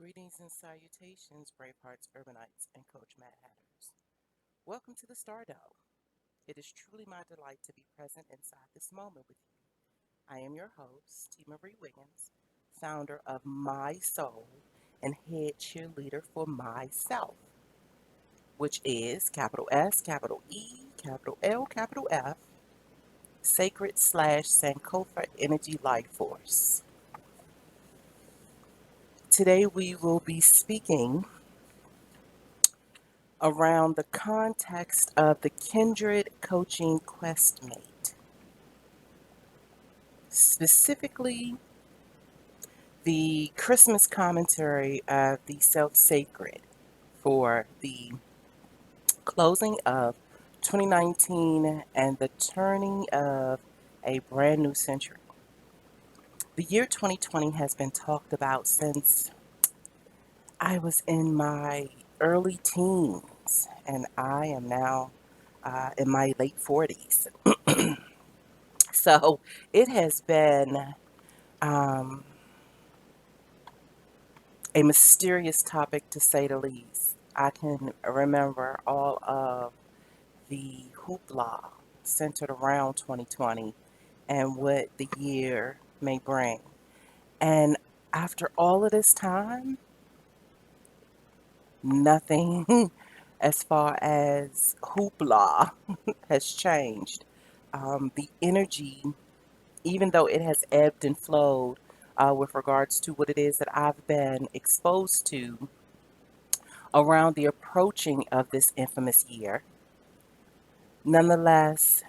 Greetings and salutations, brave hearts, urbanites, and Coach Mad Hatters. Welcome to the Stardome. It is truly my delight to be present inside this moment with you. I am your host, T. Marie Wiggins, founder of My Soul and head cheerleader for myself, which is capital S, capital E, capital L, capital F, Sacred slash Sankofa Energy Life Force. Today we will be speaking around the context of the Kindred coaching questmate, specifically the Christmas commentary of the Self Sacred for the closing of 2019 and the turning of a brand new century. The year 2020 has been talked about since I was in my early teens, and I am now in my late 40s. So it has been um, a mysterious topic to say the least. I can remember all of the hoopla centered around 2020 and what the year may bring. And after all of this time, nothing as far as hoopla has changed. The energy, even though it has ebbed and flowed with regards to what it is that I've been exposed to around the approaching of this infamous year, nonetheless,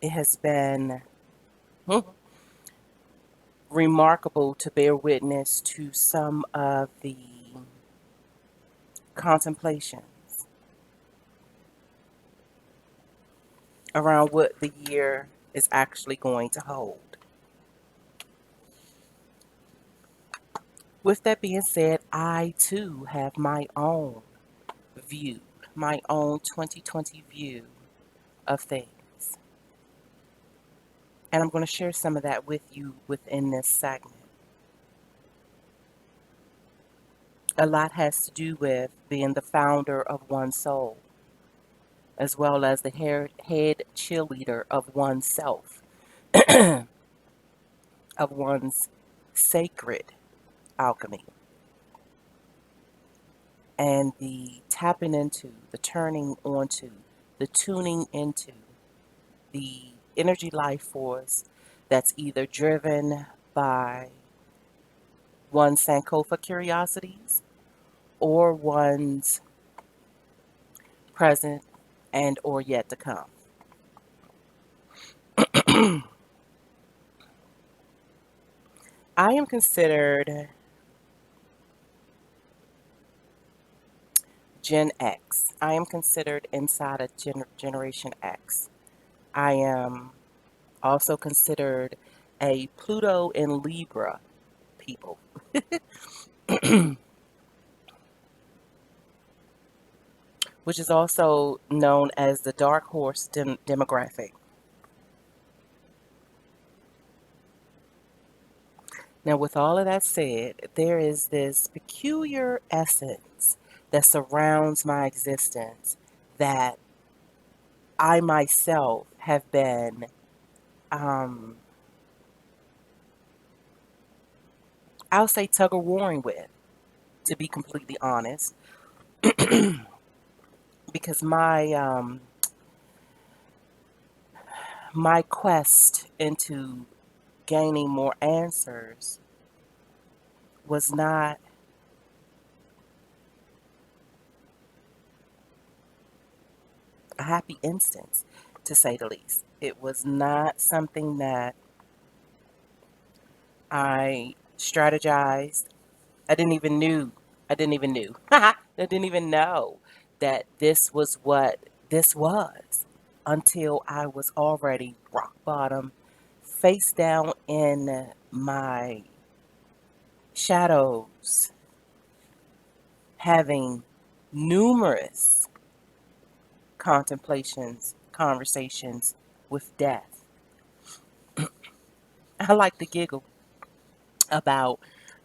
it has been remarkable to bear witness to some of the contemplations around what the year is actually going to hold. With that being said, I too have my own view, my own 2020 view of things. And I'm going to share some of that with you within this segment. A lot has to do with being the founder of one's soul, as well as the head cheerleader of oneself, of one's sacred alchemy, and the tapping into, the turning onto, the tuning into the energy life force that's either driven by one's Sankofa curiosities or one's present and or yet to come. I am considered Gen X. I am considered inside of Generation X. I am also considered a Pluto and Libra people, which is also known as the dark horse demographic. Now, with all of that said, there is this peculiar essence that surrounds my existence that I myself have been, I'll say, tug of warring with, to be completely honest, because my quest into gaining more answers was not a happy instance, to say the least. It was not something that I strategized. I didn't even knew. I didn't even knew. I didn't even know that this was what this was until I was already rock bottom, face down in my shadows, having numerous contemplations, conversations with death. I like to giggle about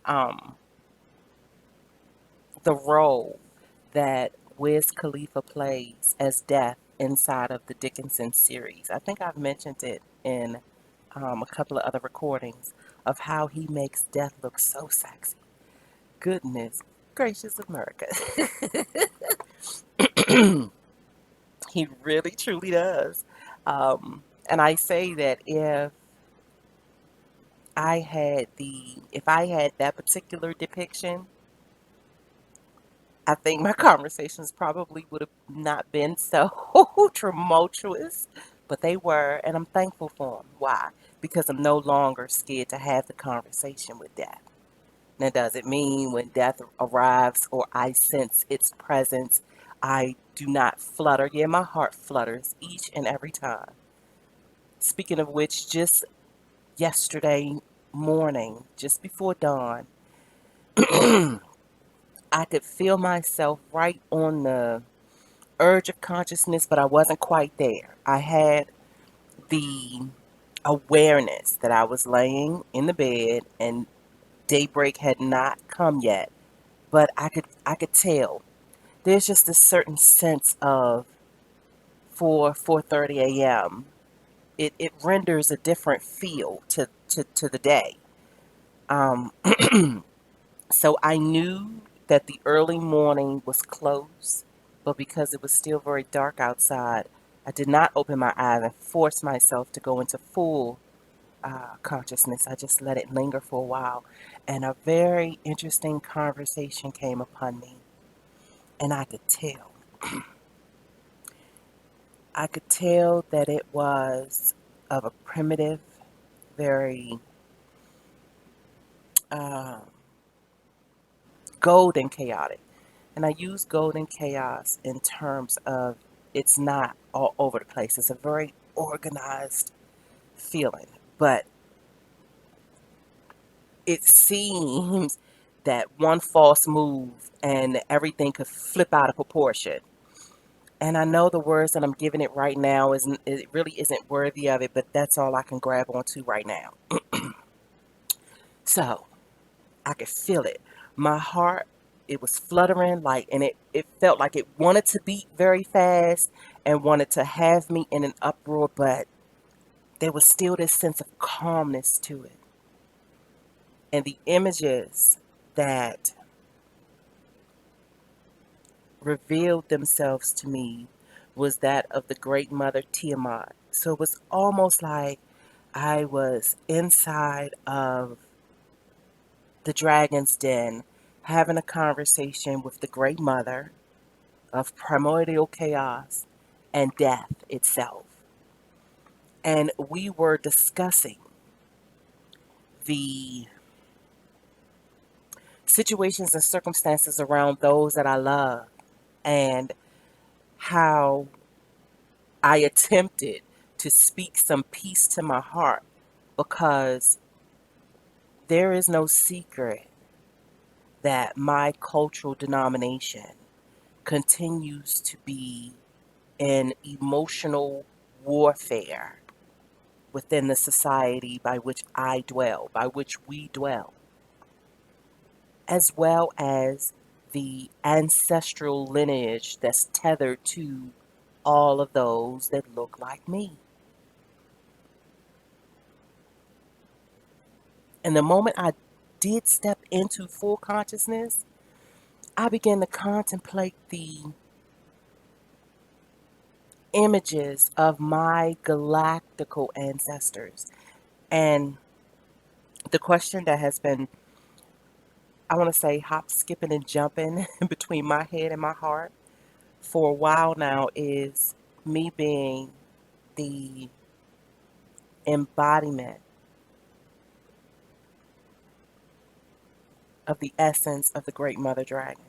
um, the role that Wiz Khalifa plays as Death inside of the Dickinson series. I think I've mentioned it in a couple of other recordings of how he makes Death look so sexy. Goodness gracious, America. He really truly does. And I say that if I had that particular depiction, I think my conversations probably would have not been so tumultuous, but they were, and I'm thankful for them. Why? Because I'm no longer scared to have the conversation with death. Now, does it mean when death arrives or I sense its presence, I do not flutter? Yeah, my heart flutters each and every time. Speaking of which, just yesterday morning, just before dawn, I could feel myself right on the urge of consciousness, but I wasn't quite there. I had the awareness that I was laying in the bed and daybreak had not come yet, but I could tell. There's just a certain sense of 4:30 a.m. It renders a different feel to the day. Um, so I knew that the early morning was close, but because it was still very dark outside, I did not open my eyes and force myself to go into full consciousness. I just let it linger for a while, and a very interesting conversation came upon me, and I could tell that it was of a primitive, very uh, golden chaotic. And I use golden chaos in terms of it's not all over the place. It's a very organized feeling. But it seems that one false move and everything could flip out of proportion. And I know the words that I'm giving it right now isn't it really isn't worthy of it, but that's all I can grab onto right now. So I could feel it. My heart, it was fluttering like, and it felt like it wanted to beat very fast and wanted to have me in an uproar, but there was still this sense of calmness to it. And the images that revealed themselves to me was that of the great mother Tiamat. So it was almost like I was inside of the dragon's den having a conversation with the great mother of primordial chaos and death itself. And we were discussing the situations and circumstances around those that I love and how I attempted to speak some peace to my heart because there is no secret that my cultural denomination continues to be in emotional warfare within the society by which I dwell, by which we dwell, as well as the ancestral lineage that's tethered to all of those that look like me. And the moment I did step into full consciousness, I began to contemplate the images of my galactical ancestors. And the question that has been, I want to say, hop, skipping, and jumping between my head and my heart for a while now is me being the embodiment of the essence of the great mother dragon.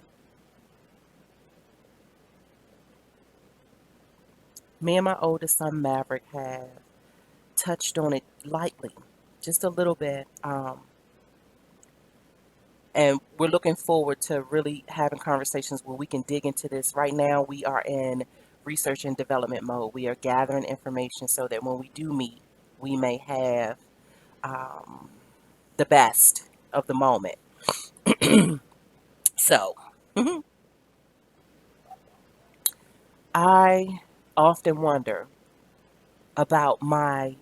Me and my oldest son Maverick have touched on it lightly, just a little bit. And we're looking forward to really having conversations where we can dig into this. Right now, we are in research and development mode. We are gathering information so that when we do meet, we may have um, the best of the moment. So, I often wonder about my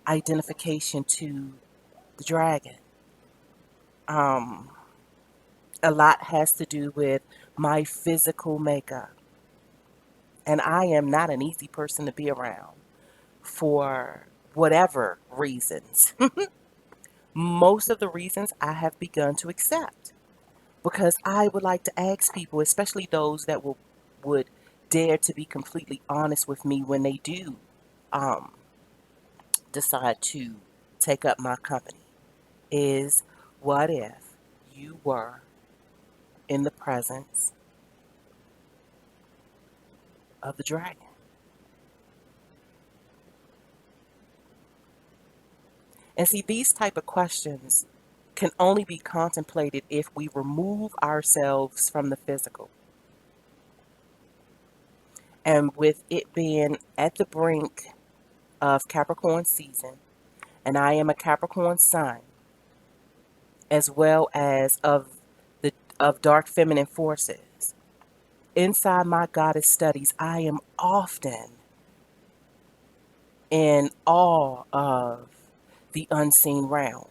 identification to the dragon. Um, a lot has to do with my physical makeup, and I am not an easy person to be around for whatever reasons. Most of the reasons I have begun to accept because I would like to ask people, especially those that would dare to be completely honest with me when they do um, decide to take up my company, is what if you were in the presence of the dragon? And see, these type of questions can only be contemplated if we remove ourselves from the physical. And with it being at the brink of Capricorn season, and I am a Capricorn sun, as well as of dark feminine forces. Inside my goddess studies, I am often in awe of the unseen realm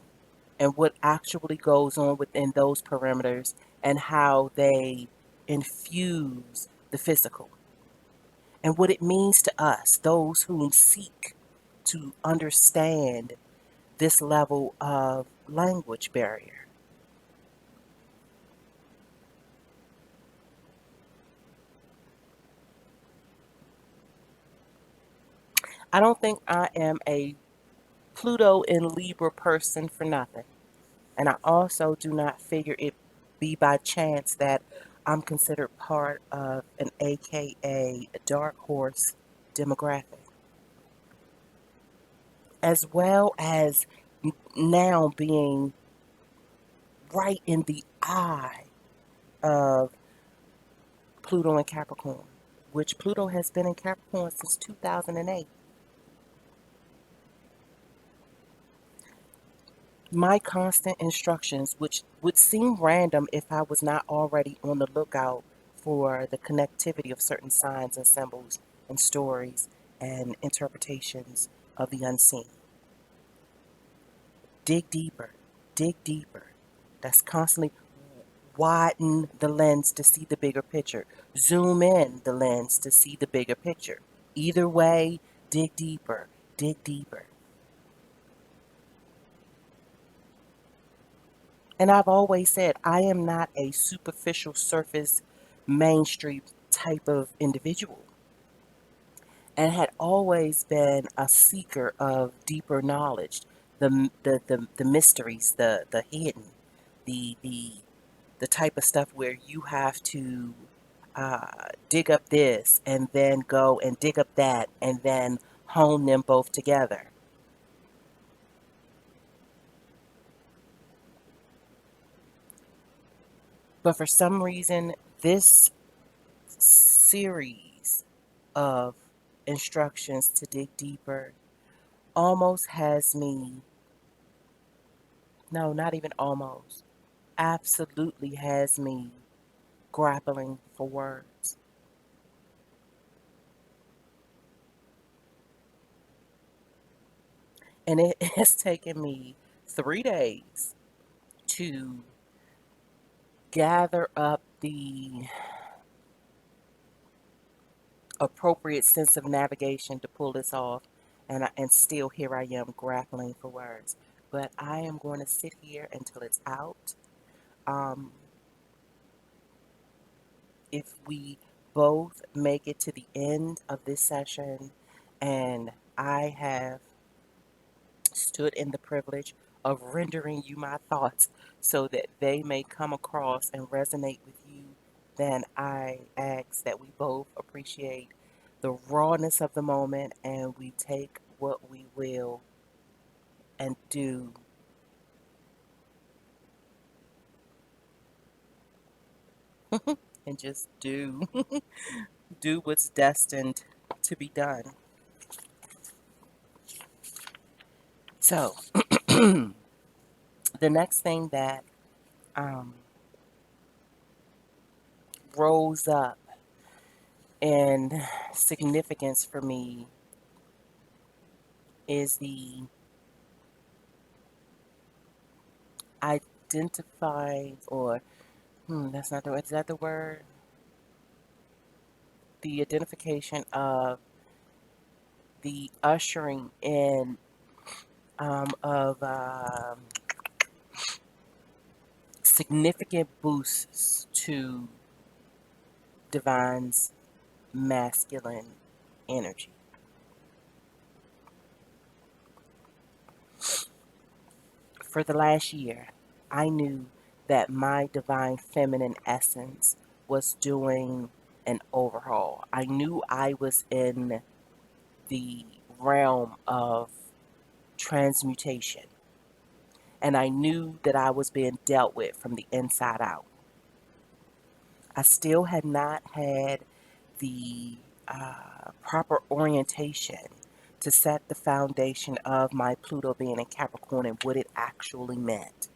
and what actually goes on within those perimeters and how they infuse the physical and what it means to us, those who seek to understand this level of language barrier. I don't think I am a Pluto in Libra person for nothing. And I also do not figure it be by chance that I'm considered part of an AKA dark horse demographic, as well as now being right in the eye of Pluto in Capricorn, which Pluto has been in Capricorn since 2008. My constant instructions, which would seem random if I was not already on the lookout for the connectivity of certain signs and symbols and stories and interpretations of the unseen. Dig deeper, dig deeper. That's constantly widen the lens to see the bigger picture, zoom in the lens to see the bigger picture. Either way, dig deeper, dig deeper. And I've always said I am not a superficial surface mainstream type of individual and had always been a seeker of deeper knowledge, the mysteries, the hidden, the the type of stuff where you have to dig up this and then go and dig up that and then hone them both together. But for some reason, this series of instructions to dig deeper almost has me, no, not even almost, absolutely has me grappling for words. And it has taken me 3 days to gather up the appropriate sense of navigation to pull this off. And still here I am grappling for words. But I am going to sit here until it's out. Um, if we both make it to the end of this session and I have stood in the privilege of rendering you my thoughts so that they may come across and resonate with you, then I ask that we both appreciate the rawness of the moment and we take what we will and do and just do do what's destined to be done. So the next thing that um, rose up in significance for me is the identify or that's not the, is that the word? The identification of the ushering in of significant boosts to Divine's masculine energy. For the last year, I knew that my divine feminine essence was doing an overhaul. I knew I was in the realm of transmutation, and I knew that I was being dealt with from the inside out. I still had not had the proper orientation to set the foundation of my Pluto being in Capricorn and what it actually meant.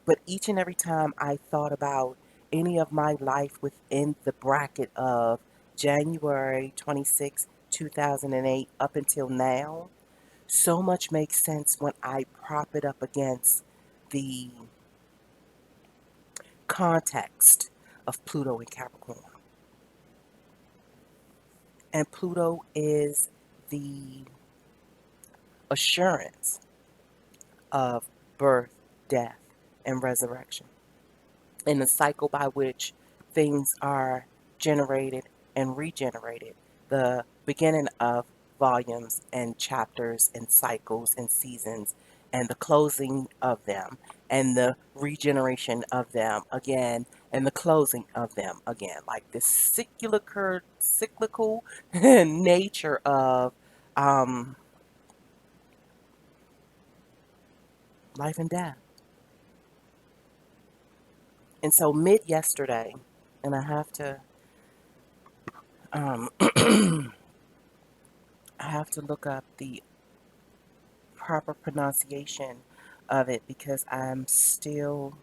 But each and every time I thought about any of my life within the bracket of January 26, 2008 up until now, so much makes sense when I prop it up against the context of Pluto and Capricorn. And Pluto is the assurance of birth, death, and resurrection, in the cycle by which things are generated and regenerated, the beginning of volumes and chapters and cycles and seasons, and the closing of them, and the regeneration of them again, and the closing of them again, like this cyclical nature of um, life and death. And so mid yesterday, and um, I have to look up the proper pronunciation of it because I'm still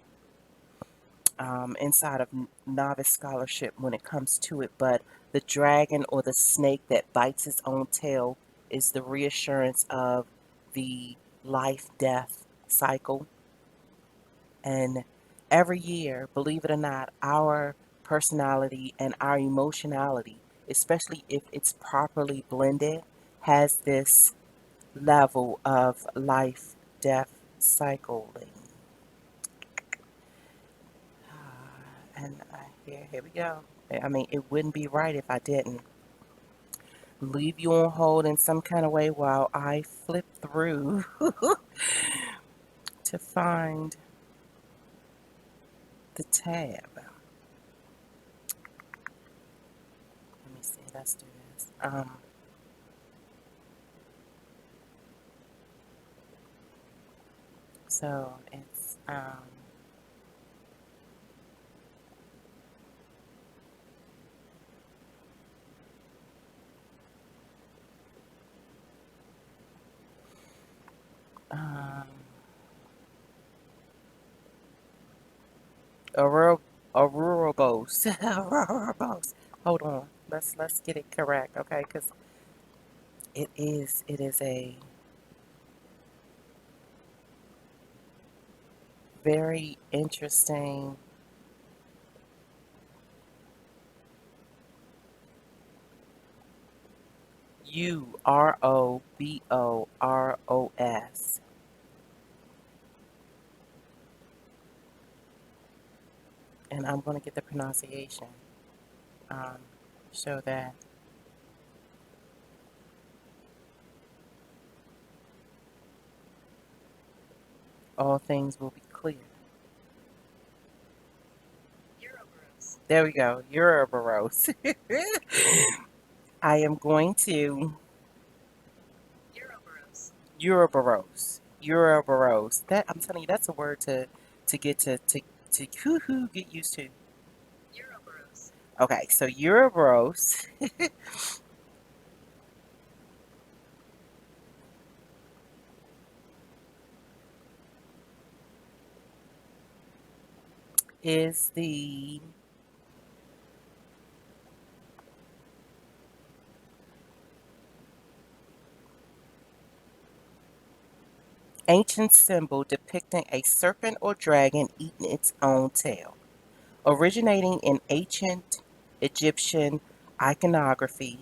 inside of novice scholarship when it comes to it. But the dragon or the snake that bites its own tail is the reassurance of the life death cycle. And every year, believe it or not, our personality and our emotionality, especially if it's properly blended, has this level of life death cycling. And here we go. I mean, it wouldn't be right if I didn't leave you on hold in some kind of way while I flip through to find the tab. Let me see. Let's do this. So it's um, Aurora Bose. Aurora Bose. Hold on. Let's get it correct, okay? Because it is a very interesting. Uroboros, and I'm going to get the pronunciation um, so that all things will be clear. There we go, Uroboros. I am going to Uroboros. That I'm telling you, that's a word to get to hoo get used to. Okay, so Uroboros. is the ancient symbol depicting a serpent or dragon eating its own tail. Originating in ancient Egyptian iconography,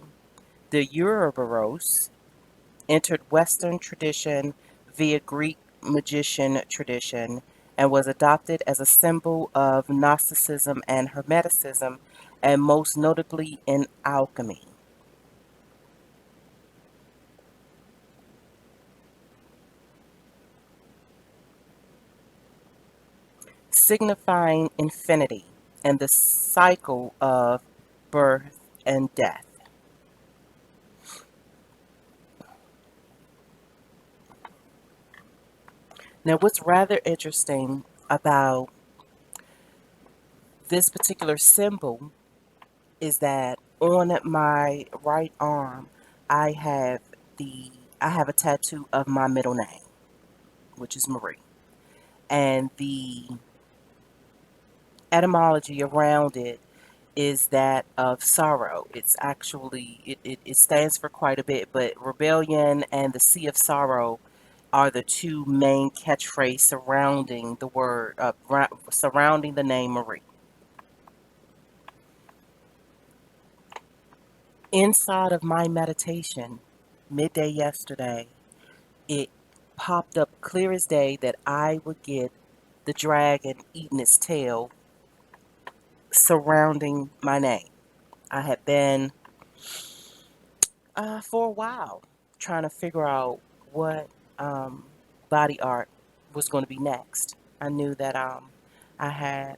the Ouroboros entered Western tradition via Greek magician tradition and was adopted as a symbol of Gnosticism and Hermeticism, and most notably in alchemy, signifying infinity and the cycle of birth and death. Now, what's rather interesting about this particular symbol is that on my right arm, I have the I have a tattoo of my middle name, which is Marie, and the etymology around it is that of sorrow. It's actually it stands for quite a bit, but rebellion and the sea of sorrow are the two main catchphrases surrounding the word surrounding the name Marie. Inside of my meditation, midday yesterday, it popped up clear as day that I would get the dragon eating its tail surrounding my name. I had been for a while trying to figure out what um, body art was going to be next. I knew that I had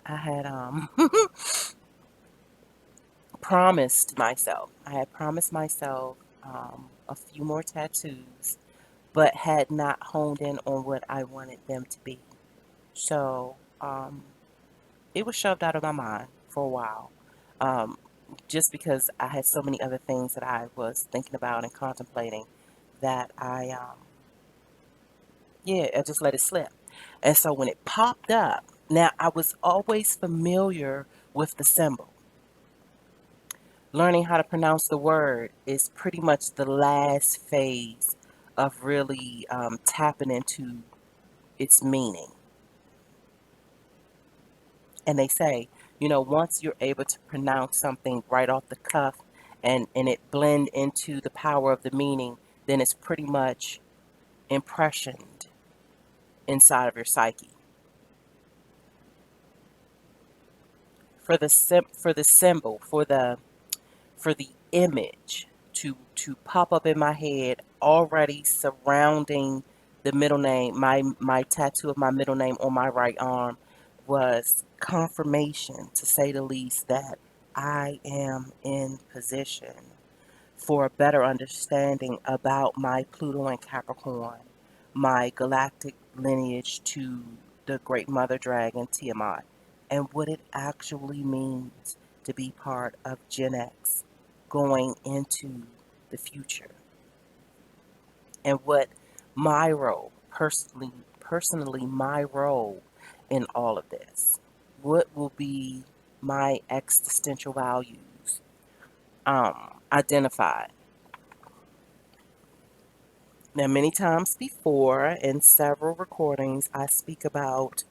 I had promised myself. I had promised myself a few more tattoos, but had not honed in on what I wanted them to be. So it was shoved out of my mind for a while, um, just because I had so many other things that I was thinking about and contemplating that yeah, I just let it slip. And so when it popped up, now I was always familiar with the symbol. Learning how to pronounce the word is pretty much the last phase of really tapping into its meaning. And they say, once you're able to pronounce something right off the cuff and it blend into the power of the meaning, then it's pretty much impressioned inside of your psyche. For the symbol, for the image to pop up in my head already surrounding the middle name, my tattoo of my middle name on my right arm was confirmation, to say the least, that I am in position for a better understanding about my Pluto and Capricorn, my galactic lineage to the great mother dragon Tiamat, and what it actually means to be part of Gen X going into the future, and what my role, personally my role in all of this. What will be my existential values identified. Now, many times before in several recordings, I speak about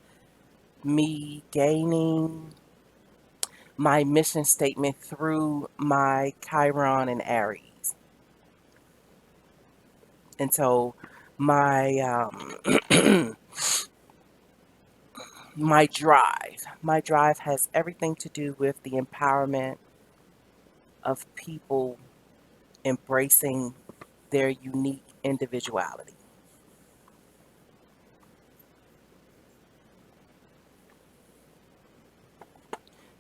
me gaining my mission statement through my Chiron and Aries. And so my my drive has everything to do with the empowerment of people embracing their unique individuality.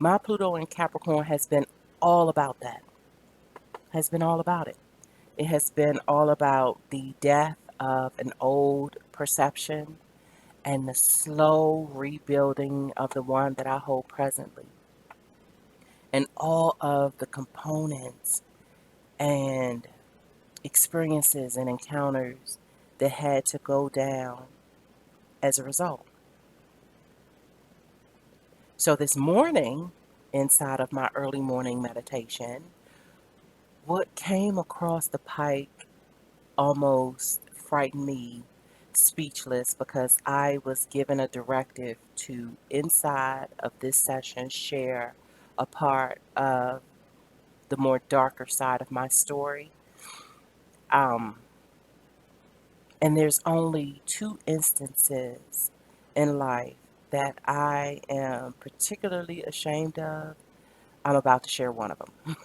My Pluto in Capricorn has been all about that. Has been all about it. It has been all about the death of an old perception and the slow rebuilding of the one that I hold presently. And all of the components and experiences and encounters that had to go down as a result. So this morning, inside of my early morning meditation, what came across the pike almost frightened me speechless because I was given a directive to, inside of this session, share a part of the more darker side of my story. Um, and there's only two instances in life that I am particularly ashamed of. I'm about to share one of them.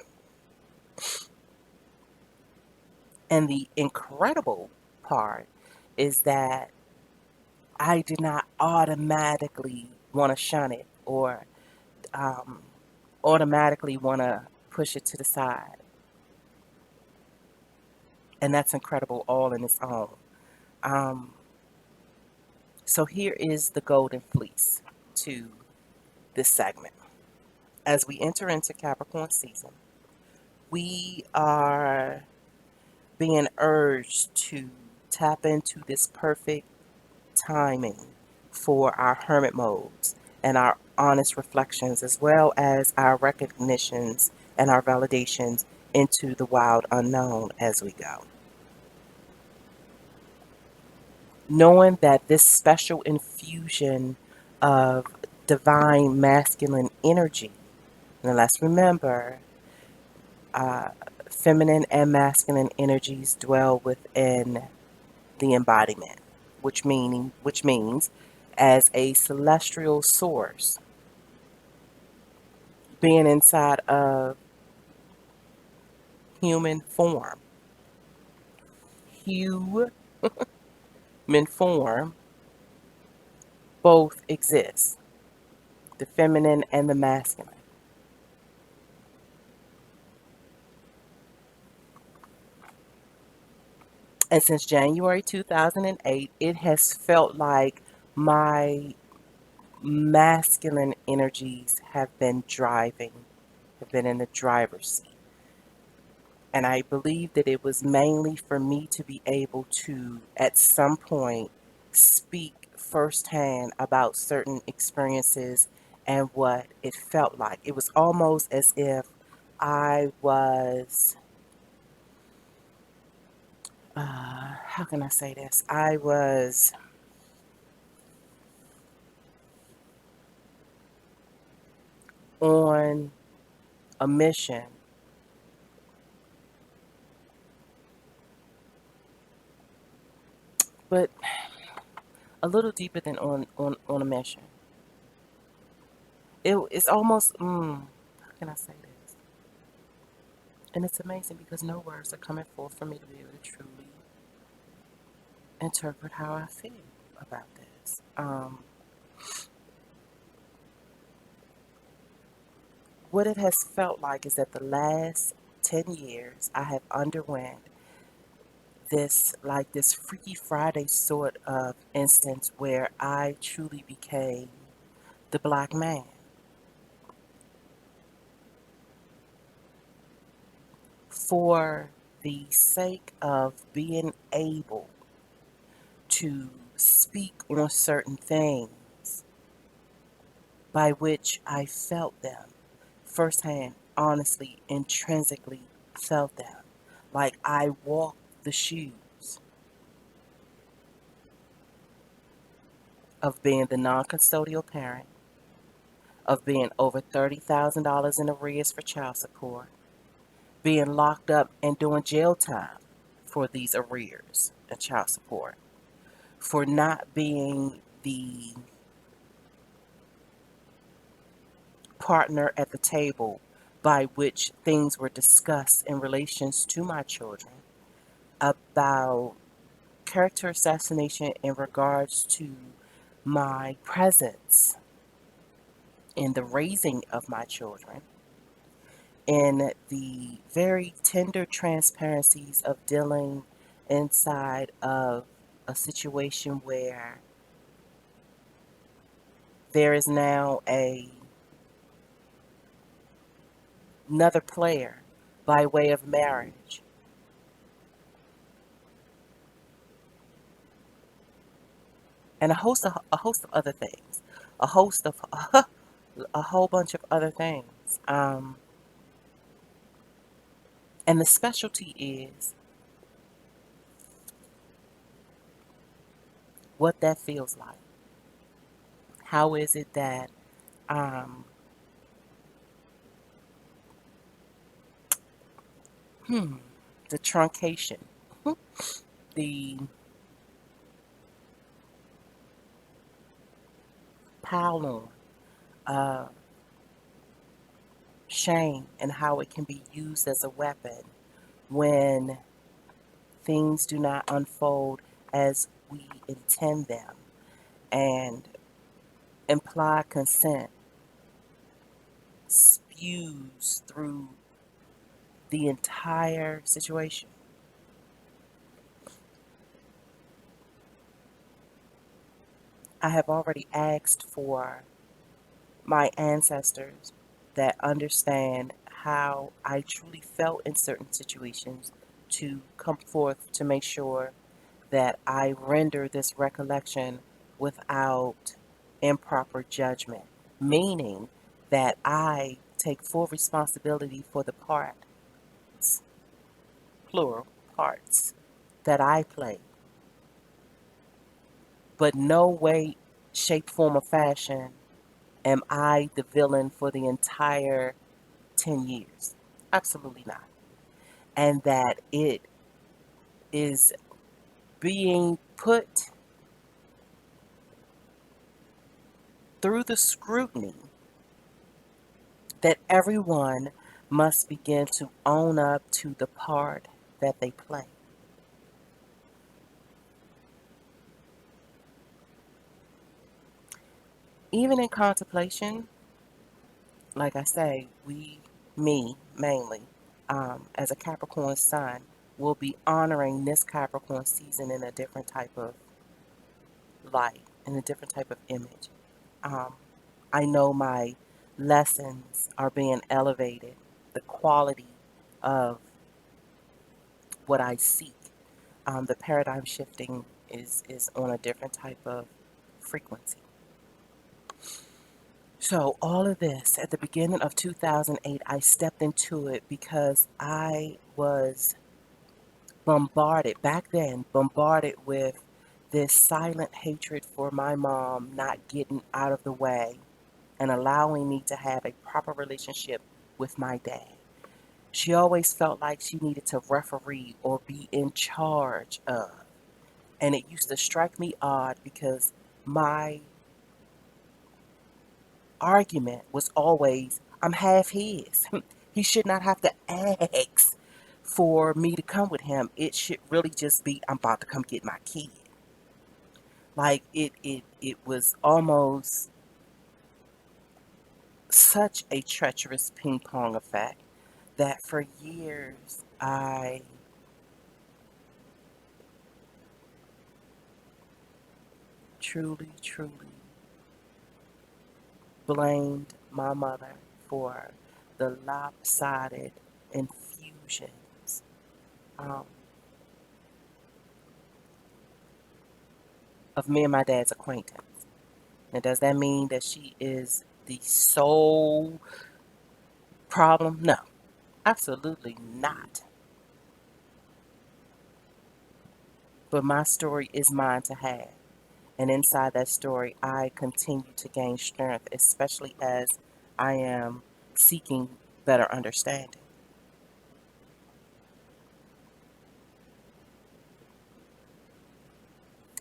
And the incredible part is that I did not automatically want to shun it or um, automatically want to push it to the side. And that's incredible all in its own. Um, so here is the golden fleece to this segment. As we enter into Capricorn season, we are being urged to tap into this perfect timing for our hermit modes and our honest reflections, as well as our recognitions and our validations into the wild unknown as we go. Knowing that this special infusion of divine masculine energy, and let's remember, uh, feminine and masculine energies dwell within the embodiment, which means as a celestial source being inside of human form. Human form both exist, the feminine and the masculine. And since January 2008, it has felt like my masculine energies have been in the driver's seat. And I believe that it was mainly for me to be able to, at some point, speak firsthand about certain experiences and what it felt like. It was almost as if I was, how can I say this? I was on a mission, but a little deeper than on a mission. It's almost, how can I say this? And it's amazing because no words are coming forth for me to be able to truly interpret how I feel about this. What it has felt like is that the last 10 years I have underwent this Freaky Friday sort of instance where I truly became the black man for the sake of being able to speak on certain things by which I felt them firsthand, honestly, intrinsically felt them. Like I walked the shoes of being the non custodial parent, of being over $30,000 in arrears for child support, being locked up and doing jail time for these arrears and child support, for not being the partner at the table by which things were discussed in relations to my children about character assassination in regards to my presence in the raising of my children, in the very tender transparencies of dealing inside of a situation where there is now another player by way of marriage and a host of other things, a host of a whole bunch of other things. And the specialty is what that feels like. How is it that um, hmm, the truncation, the pile on, uh, shame, and how it can be used as a weapon when things do not unfold as we intend them, and implied consent spews through the entire situation. I have already asked for my ancestors that understand how I truly felt in certain situations to come forth to make sure that I render this recollection without improper judgment, meaning that I take full responsibility for the parts, plural parts, that I play, but no way, shape, form, or fashion am I the villain for the entire 10 years. Absolutely not. And that it is being put through the scrutiny that everyone must begin to own up to the part that they play. Even in contemplation, like I say, me mainly, as a Capricorn sun, will be honoring this Capricorn season in a different type of light, in a different type of image. Um, I know my lessons are being elevated, the quality of what I seek. The paradigm shifting is on a different type of frequency. So all of this at the beginning of 2008, I stepped into it because I was bombarded back then, bombarded with this silent hatred for my mom not getting out of the way and allowing me to have a proper relationship with my dad. She always felt like she needed to referee or be in charge of. And it used to strike me odd because my argument was always, I'm half his. He should not have to ask for me to come with him. It should really just be, I'm about to come get my kid. Like it was almost such a treacherous ping pong effect that for years I truly blamed my mother for the lopsided infusions um, of me and my dad's acquaintance. Now, does that mean that she is the sole problem? No, absolutely not. But my story is mine to have. And inside that story, I continue to gain strength, especially as I am seeking better understanding.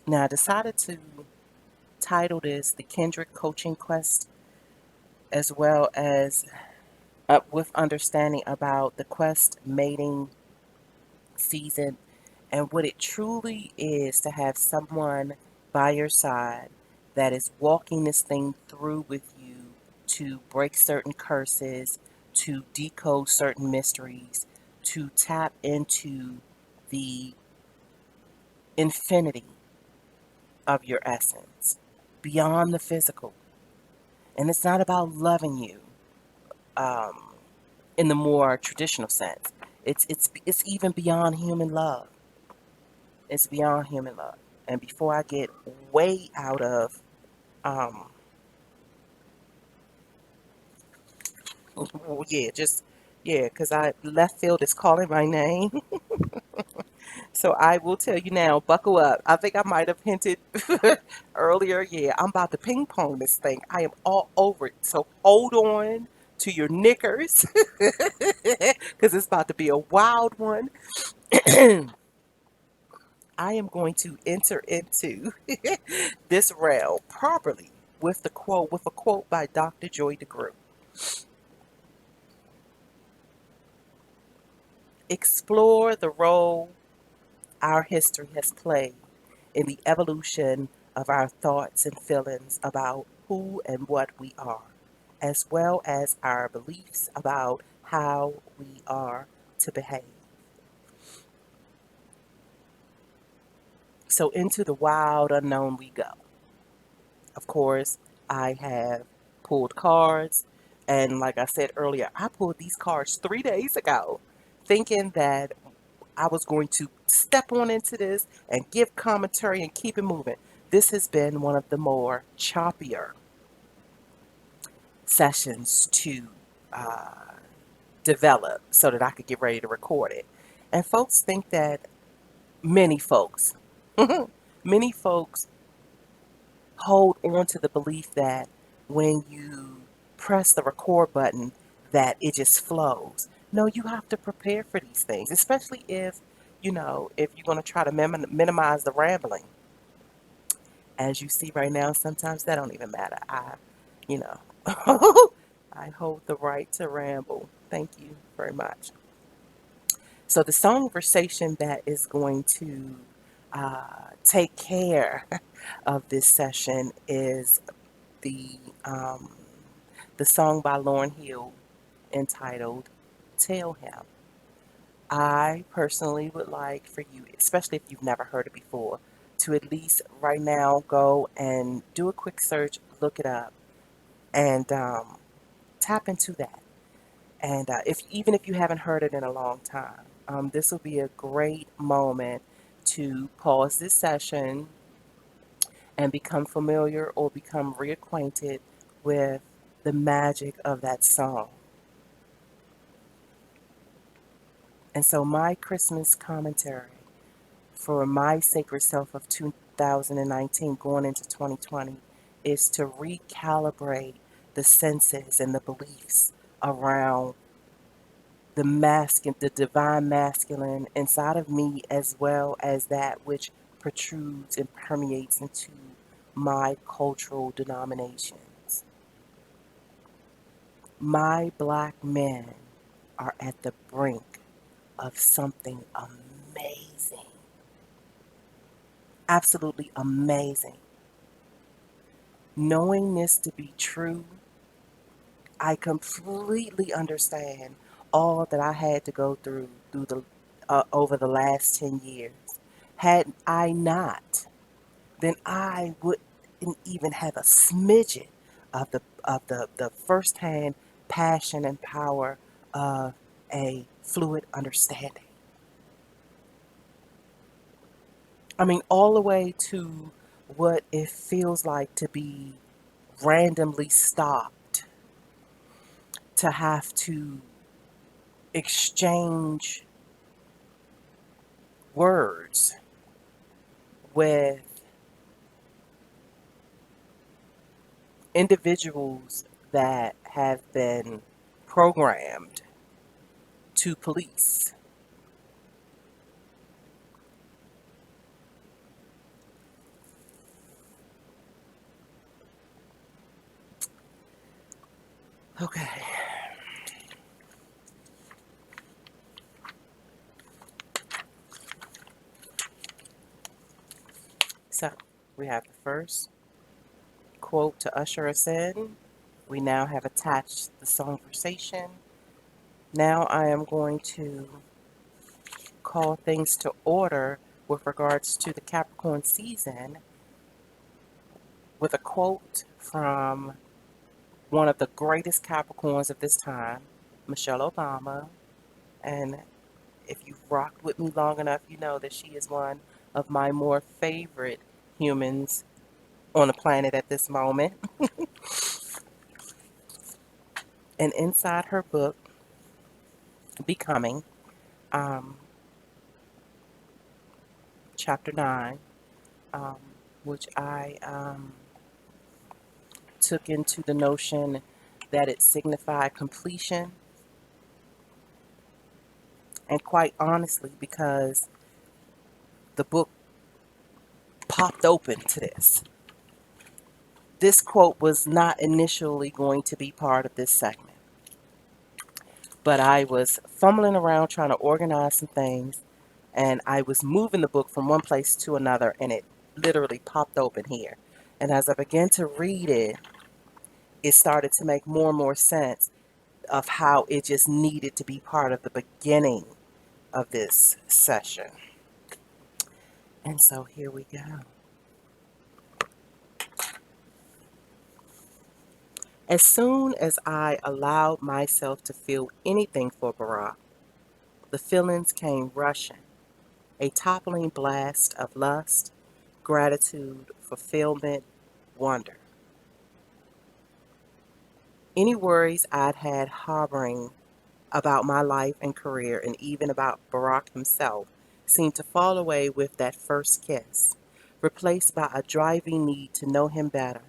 Now, I decided to title this The Kindred Coaching Quest, as well as with understanding about the quest mating season and what it truly is to have someone by your side that is walking this thing through with you to break certain curses, to decode certain mysteries, to tap into the infinity of your essence beyond the physical. And it's not about loving you um, in the more traditional sense. It's even beyond human love. It's beyond human love. And before I get way out of, um, yeah, just, yeah, because I left field is calling my name. So I will tell you now, buckle up. I think I might have hinted earlier. Yeah, I'm about to ping pong this thing. I am all over it. So hold on to your knickers because it's about to be a wild one. I am going to enter into this realm properly with a quote by Dr. Joy DeGruy. Explore the role our history has played in the evolution of our thoughts and feelings about who and what we are, as well as our beliefs about how we are to behave. So, into the wild unknown we go. Of course, I have pulled cards, and like I said earlier, I pulled these cards 3 days ago, thinking that I was going to step on into this and give commentary and keep it moving. This has been one of the more choppier sessions to uh, develop so that I could get ready to record it. And folks think that many folks, many folks hold on to the belief that when you press the record button, that it just flows. No, you have to prepare for these things, especially if you're going to try to minimize the rambling. As you see right now, sometimes that don't even matter. You know, I hold the right to ramble. Thank you very much. So the conversation that is going to take care of this session is the um, the song by Lauryn Hill entitled "Tell Him." I personally would like for you, especially if you've never heard it before, to at least right now go and do a quick search, look it up, and tap into that. And if even if you haven't heard it in a long time, this will be a great moment to pause this session and become familiar or become reacquainted with the magic of that song. And so, my Christmas commentary for my sacred self of 2019 going into 2020 is to recalibrate the senses and the beliefs around the divine masculine inside of me, as well as that which protrudes and permeates into my cultural denominations. My black men are at the brink of something amazing, absolutely amazing. Knowing this to be true, I completely understand all that I had to go through the over the last 10 years. Had I not, then I wouldn't even have a smidget of the firsthand passion and power of a fluid understanding. I mean, all the way to what it feels like to be randomly stopped, to have to exchange words with individuals that have been programmed to police. Okay, so we have the first quote to usher us in. We now have attached the conversation. Now I am going to call things to order with regards to the Capricorn season with a quote from one of the greatest Capricorns of this time, Michelle Obama. And if you've rocked with me long enough, you know that she is one of my more favorite humans on the planet at this moment. And inside her book, Becoming, um, chapter 9, um, which I took into the notion that it signified completion, and quite honestly, because the book popped open to this. This quote was not initially going to be part of this segment, but I was fumbling around trying to organize some things, and I was moving the book from one place to another, and it literally popped open here. And as I began to read it, it started to make more and more sense of how it just needed to be part of the beginning of this session. And so here we go. As soon as I allowed myself to feel anything for Barack, the feelings came rushing, a toppling blast of lust, gratitude, fulfillment, wonder. Any worries I'd had harboring about my life and career, and even about Barack himself, seemed to fall away with that first kiss, replaced by a driving need to know him better,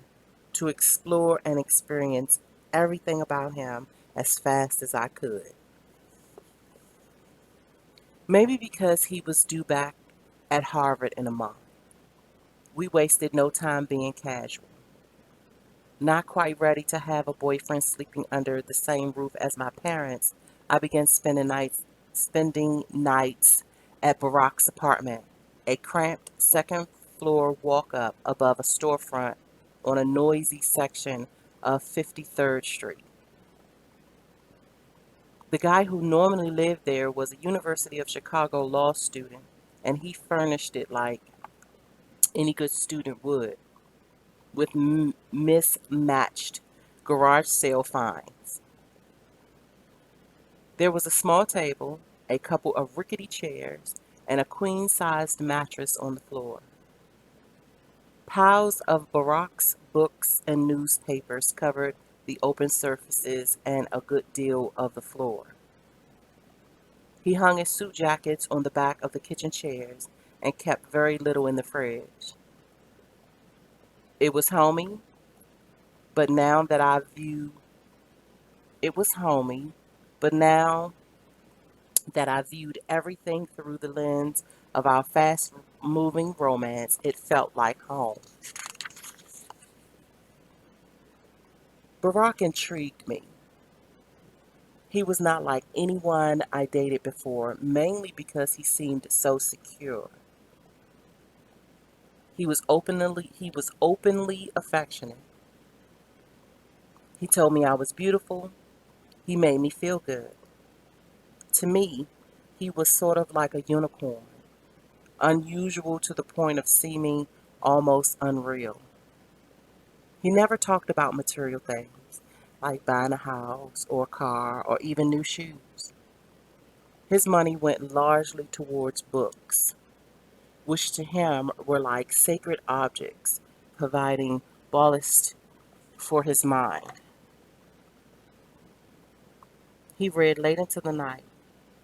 to explore and experience everything about him as fast as I could. Maybe because he was due back at Harvard in a month. We wasted no time being casual. Not quite ready to have a boyfriend sleeping under the same roof as my parents, I began spending nights at Barack's apartment, a cramped second floor walk up above a storefront on a noisy section of 53rd Street. The guy who normally lived there was a University of Chicago law student, and he furnished it like any good student would, with mismatched garage sale finds. There was a small table, a couple of rickety chairs, and a queen-sized mattress on the floor. Piles of Barack's books and newspapers covered the open surfaces and a good deal of the floor. He hung his suit jackets on the back of the kitchen chairs and kept very little in the fridge. It was homey, but now that I view it was homey, but now that I viewed everything through the lens of our fast moving romance, it felt like home. Barack intrigued me. He was not like anyone I dated before, mainly because he seemed so secure. He was openly affectionate. He told me I was beautiful. He made me feel good. To me, he was sort of like a unicorn, unusual to the point of seeming almost unreal. He never talked about material things, like buying a house or a car or even new shoes. His money went largely towards books, which to him were like sacred objects, providing ballast for his mind. He read late into the night,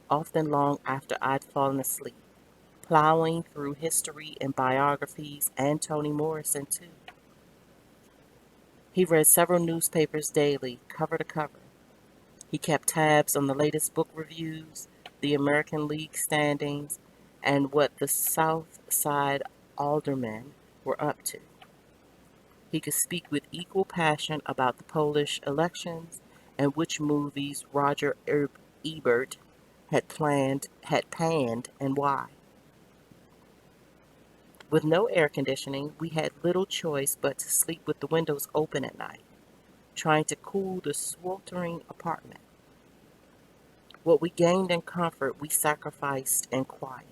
often long after I'd fallen asleep, plowing through history and biographies and Toni Morrison too. He read several newspapers daily, cover to cover. He kept tabs on the latest book reviews, the American League standings, and what the South Side aldermen were up to. He could speak with equal passion about the Polish elections and which movies Roger Ebert had panned and why. With no air conditioning, we had little choice but to sleep with the windows open at night, trying to cool the sweltering apartment. What we gained in comfort, we sacrificed in quiet.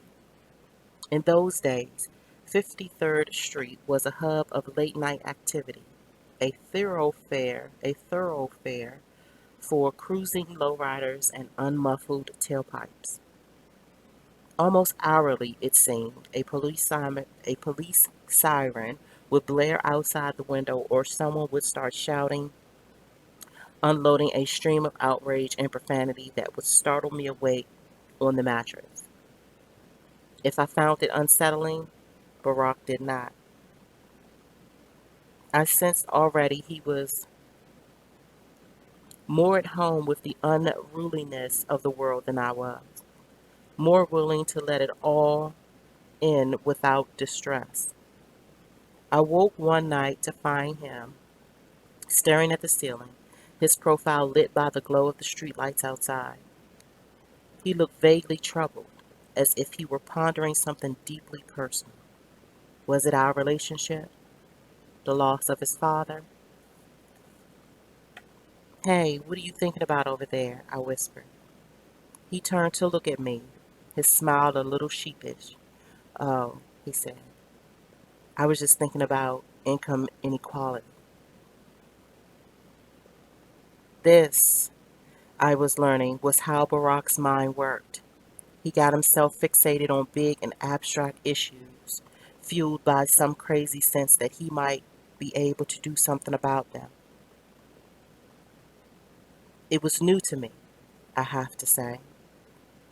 In those days, 53rd Street was a hub of late night activity, a thoroughfare for cruising lowriders and unmuffled tailpipes. Almost hourly, it seemed, a police siren would blare outside the window, or someone would start shouting, unloading a stream of outrage and profanity that would startle me awake on the mattress. If I found it unsettling, Barack did not. I sensed already he was more at home with the unruliness of the world than I was, more willing to let it all in without distress. I woke one night to find him staring at the ceiling, his profile lit by the glow of the streetlights outside. He looked vaguely troubled, as if he were pondering something deeply personal. Was it our relationship? The loss of his father? "Hey, what are you thinking about over there?" I whispered. He turned to look at me, his smile a little sheepish. "Oh," he said, "I was just thinking about income inequality." This, I was learning, was how Barack's mind worked. He got himself fixated on big and abstract issues, fueled by some crazy sense that he might be able to do something about them. It was new to me, I have to say.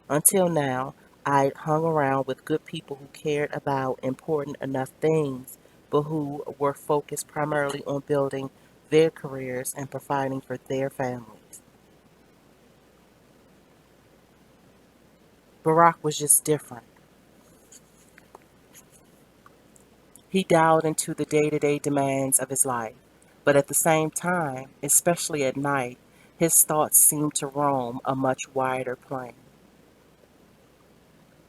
Until now, I'd hung around with good people who cared about important enough things, but who were focused primarily on building their careers and providing for their families. Barack was just different. He dialed into the day-to-day demands of his life, but at the same time, especially at night, his thoughts seemed to roam a much wider plane.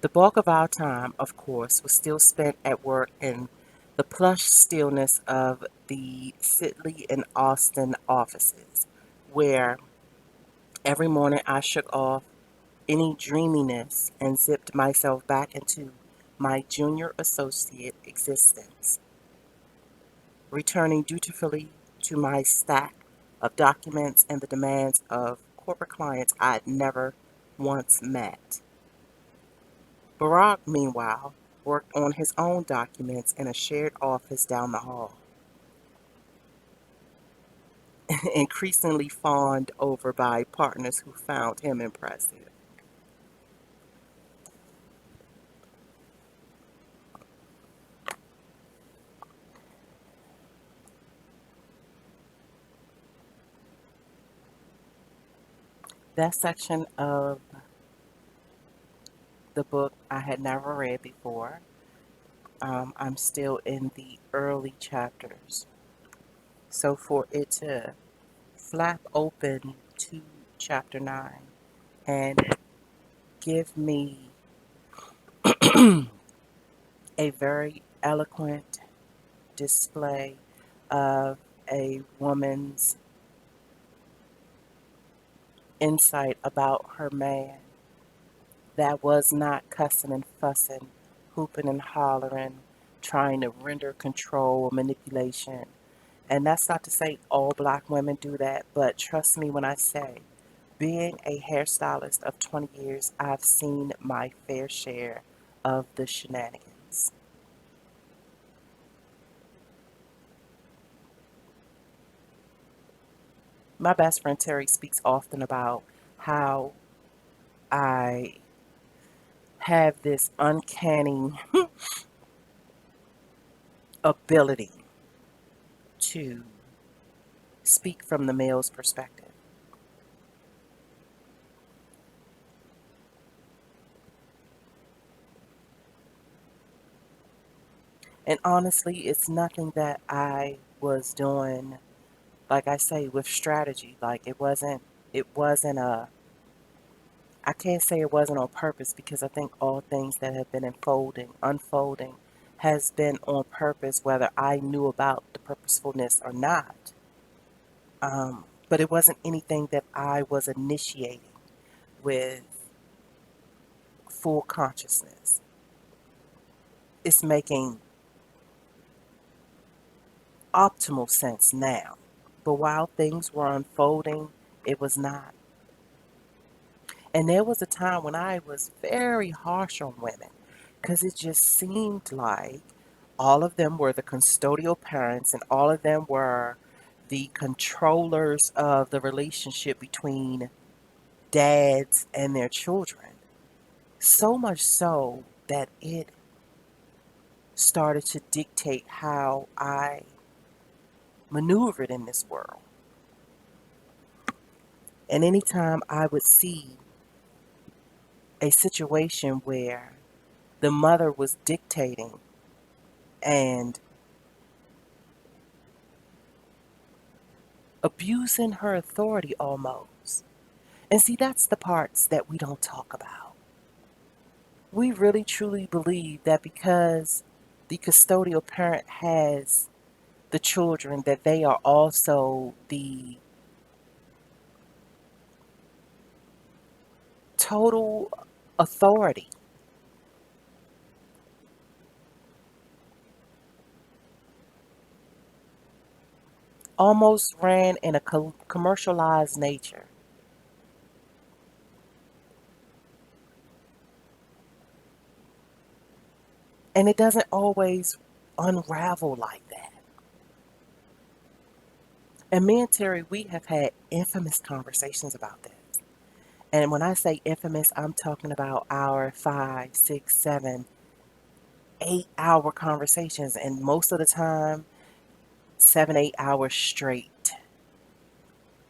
The bulk of our time, of course, was still spent at work in the plush stillness of the Sidley and Austin offices, where every morning I shook off any dreaminess and zipped myself back into my junior associate existence, returning dutifully to my stack of documents and the demands of corporate clients I'd never once met. Barack, meanwhile, worked on his own documents in a shared office down the hall, increasingly fawned over by partners who found him impressive. That section of the book I had never read before. I'm still in the early chapters. So for it to flap open to chapter 9 and give me a very eloquent display of a woman's insight about her man that was not cussing and fussing, hooping and hollering, trying to render control or manipulation. And that's not to say all black women do that, but trust me when I say, being a hairstylist of 20 years, I've seen my fair share of the shenanigans. My best friend Terry speaks often about how I have this uncanny ability to speak from the male's perspective. And honestly, it's nothing that I was doing, like I say, with strategy. Like it wasn't I can't say it wasn't on purpose because I think all things that have been unfolding, has been on purpose, whether I knew about the purposefulness or not. But it wasn't anything that I was initiating with full consciousness. It's making optimal sense now. But while things were unfolding, it was not. And there was a time when I was very harsh on women because it just seemed like all of them were the custodial parents and all of them were the controllers of the relationship between dads and their children. So much so that it started to dictate how I maneuvered in this world. And anytime I would see a situation where the mother was dictating and abusing her authority almost. And see, that's the parts that we don't talk about. We really truly believe that because the custodial parent has the children, that they are also the total authority. Almost ran in a commercialized nature. And it doesn't always unravel like that. And me and Terry, we have had infamous conversations about this. And when I say infamous, I'm talking about our 5, 6, 7, 8 hour conversations. And most of the time, 7, 8 hours straight.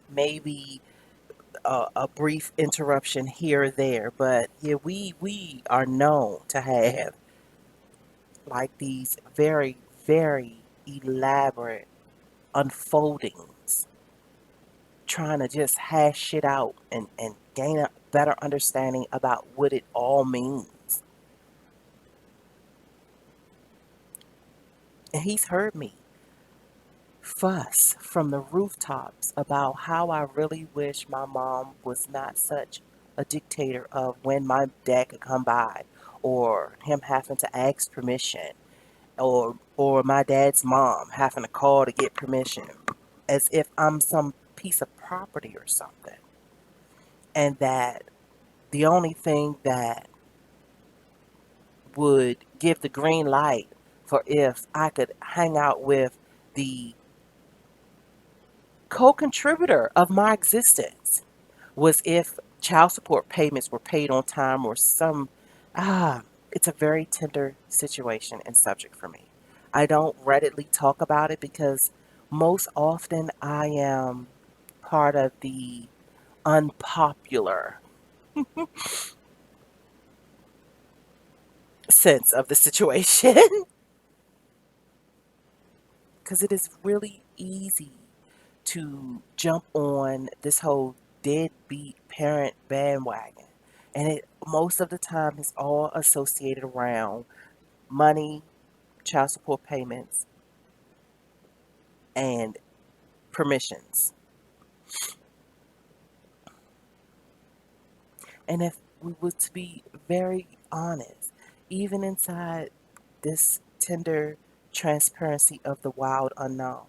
Maybe a brief interruption here or there. But yeah, we are known to have like these very, very elaborate unfoldings, trying to just hash shit out and gain a better understanding about what it all means. And he's heard me fuss from the rooftops about how I really wish my mom was not such a dictator of when my dad could come by, or him having to ask permission, or my dad's mom having to call to get permission, as if I'm some piece of property or something. And that the only thing that would give the green light for if I could hang out with the co-contributor of my existence was if child support payments were paid on time or some ah it's a very tender situation and subject for me. I don't readily talk about it because most often I am part of the unpopular sense of the situation. Because it is really easy to jump on this whole deadbeat parent bandwagon. And it most of the time is all associated around money, child support payments, and permissions. And if we were to be very honest, even inside this tender transparency of the wild unknown,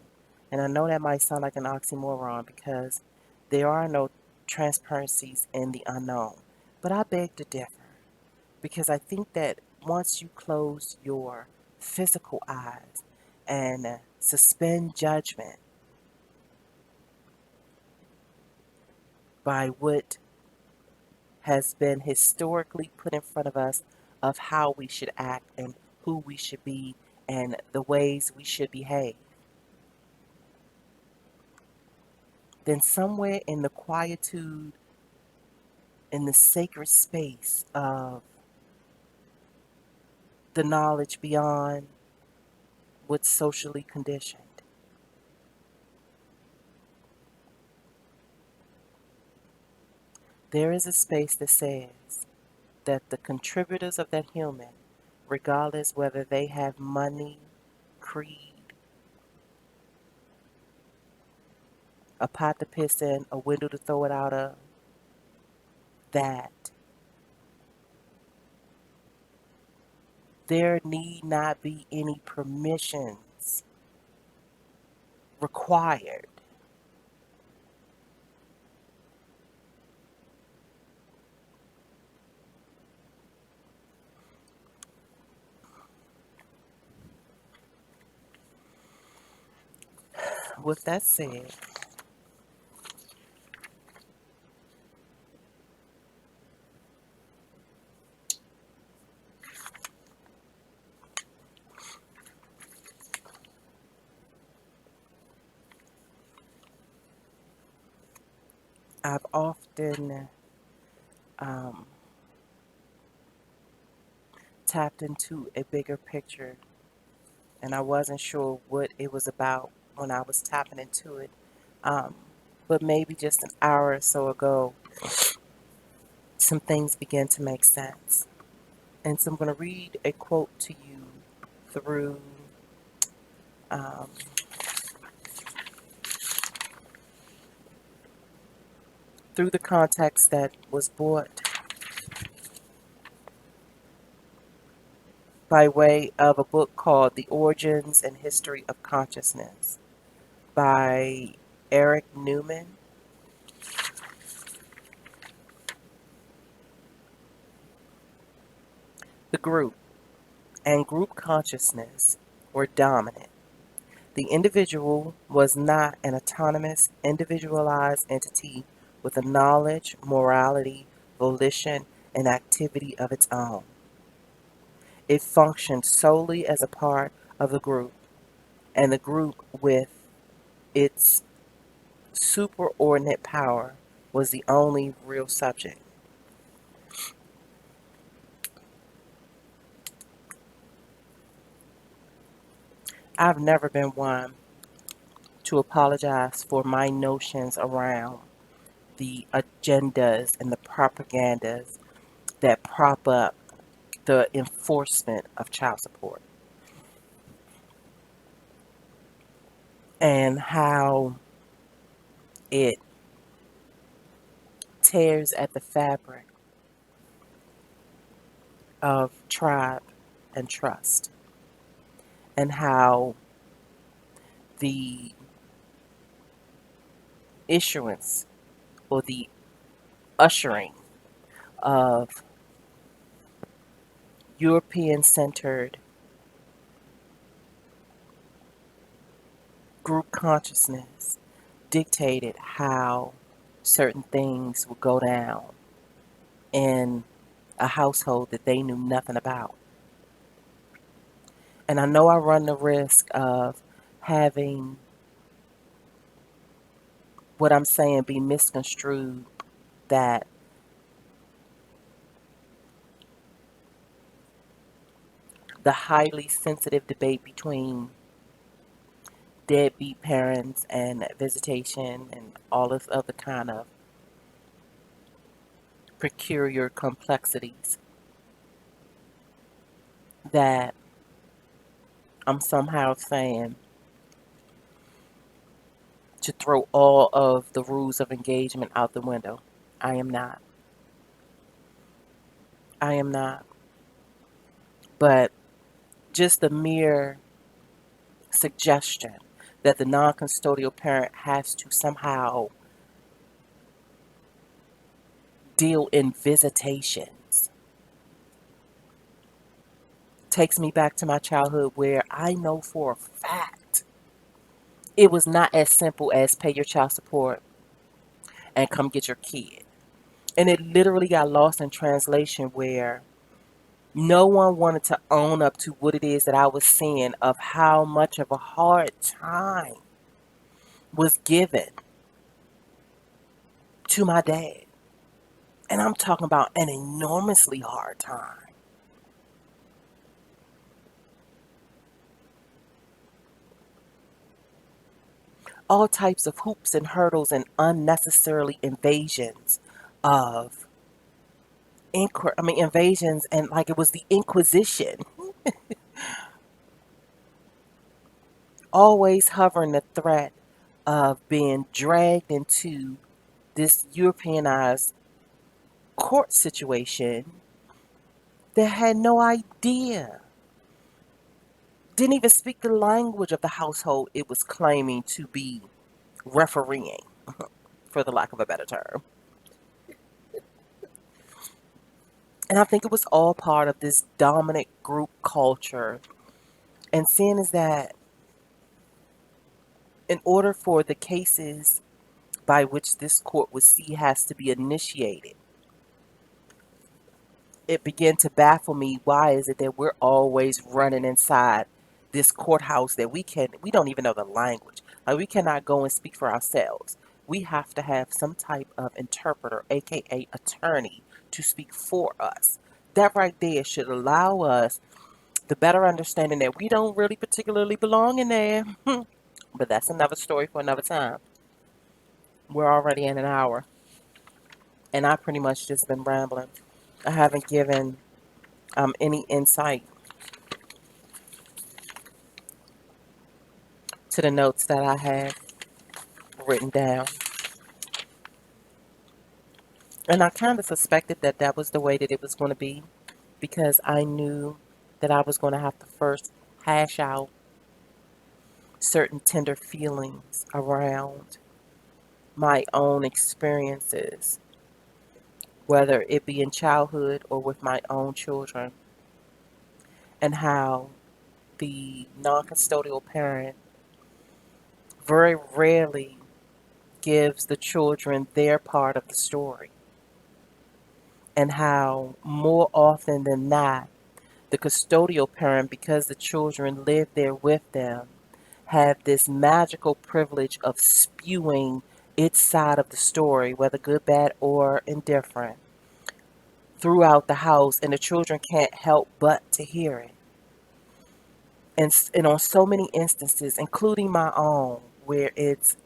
and I know that might sound like an oxymoron because there are no transparencies in the unknown, but I beg to differ because I think that once you close your physical eyes and suspend judgment by what has been historically put in front of us of how we should act and who we should be and the ways we should behave, then somewhere in the quietude, in the sacred space of the knowledge beyond what's socially conditioned, there is a space that says that the contributors of that human, regardless whether they have money, creed, a pot to piss in, a window to throw it out of, that there need not be any permissions required. with that said, I've often um, tapped into a bigger picture, and I wasn't sure what it was about when I was tapping into it. Um, but maybe just an hour or so ago, some things began to make sense. And so I'm going to read a quote to you through um, through the context that was brought by way of a book called The Origins and History of Consciousness by Eric Newman. The group and group consciousness were dominant. The individual was not an autonomous, individualized entity with a knowledge, morality, volition, and activity of its own. It functioned solely as a part of the group, and the group, with its superordinate power, was the only real subject. I've never been one to apologize for my notions around the agendas and the propagandas that prop up the enforcement of child support and how it tears at the fabric of tribe and trust, and how the issuance or the ushering of European centered group consciousness dictated how certain things would go down in a household that they knew nothing about. And I know I run the risk of having what I'm saying be misconstrued, that the highly sensitive debate between deadbeat parents and visitation and all this other kind of peculiar complexities, that I'm somehow saying to throw all of the rules of engagement out the window. I am not. I am not. But just the mere suggestion that the non custodial parent has to somehow deal in visitations takes me back to my childhood, where I know for a fact it was not as simple as pay your child support and come get your kid. And it literally got lost in translation, where no one wanted to own up to what it is that I was seeing, of how much of a hard time was given to my dad. And I'm talking about an enormously hard time. All types of hoops and hurdles and unnecessarily invasions of invasions, and like it was the Inquisition, always hovering the threat of being dragged into this Europeanized court situation that had no idea, didn't even speak the language of the household it was claiming to be refereeing, for the lack of a better term. And I think it was all part of this dominant group culture. And seeing as that in order for the cases by which this court would see has to be initiated, it began to baffle me. Why is it that we're always running inside this courthouse that we don't even know the language? Like, we cannot go and speak for ourselves. We have to have some type of interpreter, aka attorney, to speak for us. That right there should allow us the better understanding that we don't really particularly belong in there. But that's another story for another time. We're already in an hour, and I've pretty much just been rambling. I haven't given any insight to the notes that I had written down. And I kind of suspected that that was the way that it was going to be, because I knew that I was going to have to first hash out certain tender feelings around my own experiences, whether it be in childhood or with my own children, and how the non custodial parent very rarely gives the children their part of the story, and how more often than not, the custodial parent, because the children live there with them, have this magical privilege of spewing its side of the story, whether good, bad, or indifferent, throughout the house, and the children can't help but to hear it. And on so many instances, including my own, where it's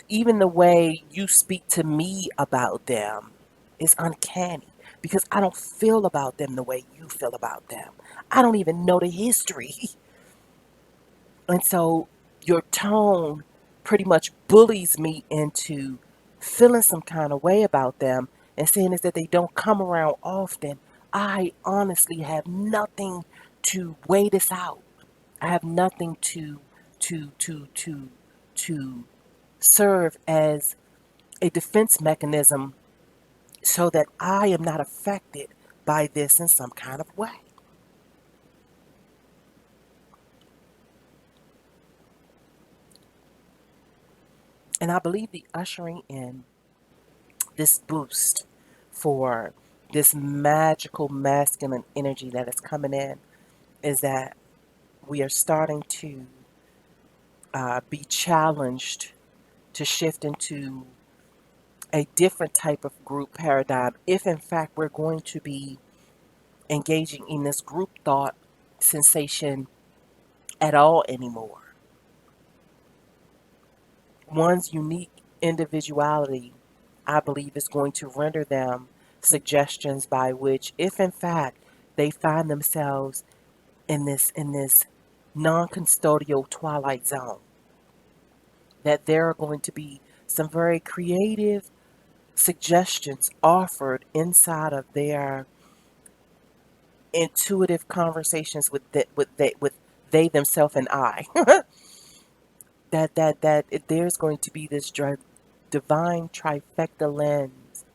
even the way you speak to me about them is uncanny, because I don't feel about them the way you feel about them. I don't even know the history. And so your tone pretty much bullies me into feeling some kind of way about them, and saying is that they don't come around often. I honestly have nothing to weigh this out. I have nothing to serve as a defense mechanism so that I am not affected by this in some kind of way. And I believe the ushering in this boost for this magical masculine energy that is coming in is that we are starting to be challenged to shift into a different type of group paradigm, if in fact we're going to be engaging in this group thought sensation at all anymore. One's unique individuality, I believe, is going to render them suggestions by which, if in fact they find themselves in this non-custodial twilight zone, that there are going to be some very creative suggestions offered inside of their intuitive conversations with they themselves and I. That there's going to be this divine trifecta lens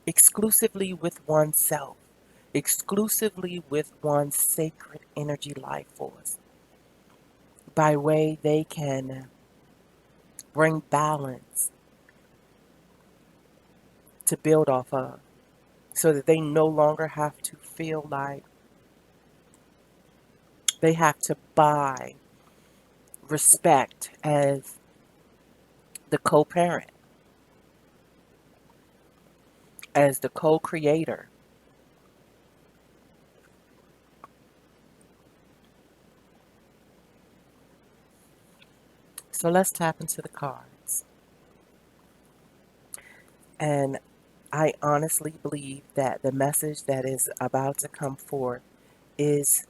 exclusively with oneself, exclusively with one's sacred energy life force, by way they can bring balance to build off of, so that they no longer have to feel like they have to buy respect as the co-parent, as the co-creator. So let's tap into the cards. And I honestly believe that the message that is about to come forth is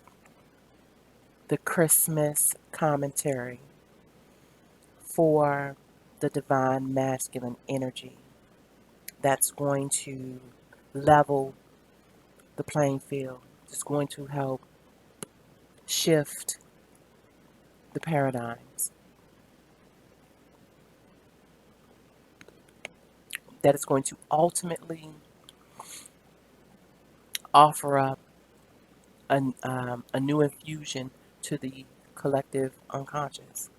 the Christmas commentary for the divine masculine energy that's going to level the playing field. It's going to help shift the paradigms. That is going to ultimately offer up a new infusion to the collective unconscious.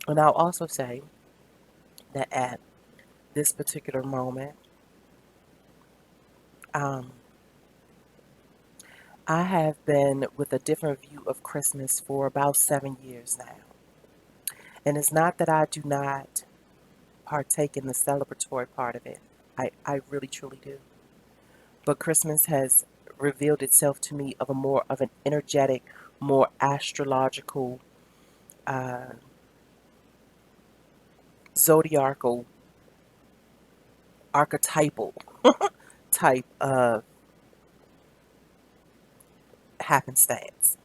And I'll also say that at this particular moment, um, I have been with a different view of Christmas for about 7 years now. And it's not that I do not partake in the celebratory part of it. I really truly do. But Christmas has revealed itself to me of a more of an energetic, more astrological, uh, zodiacal, archetypal type of happenstance.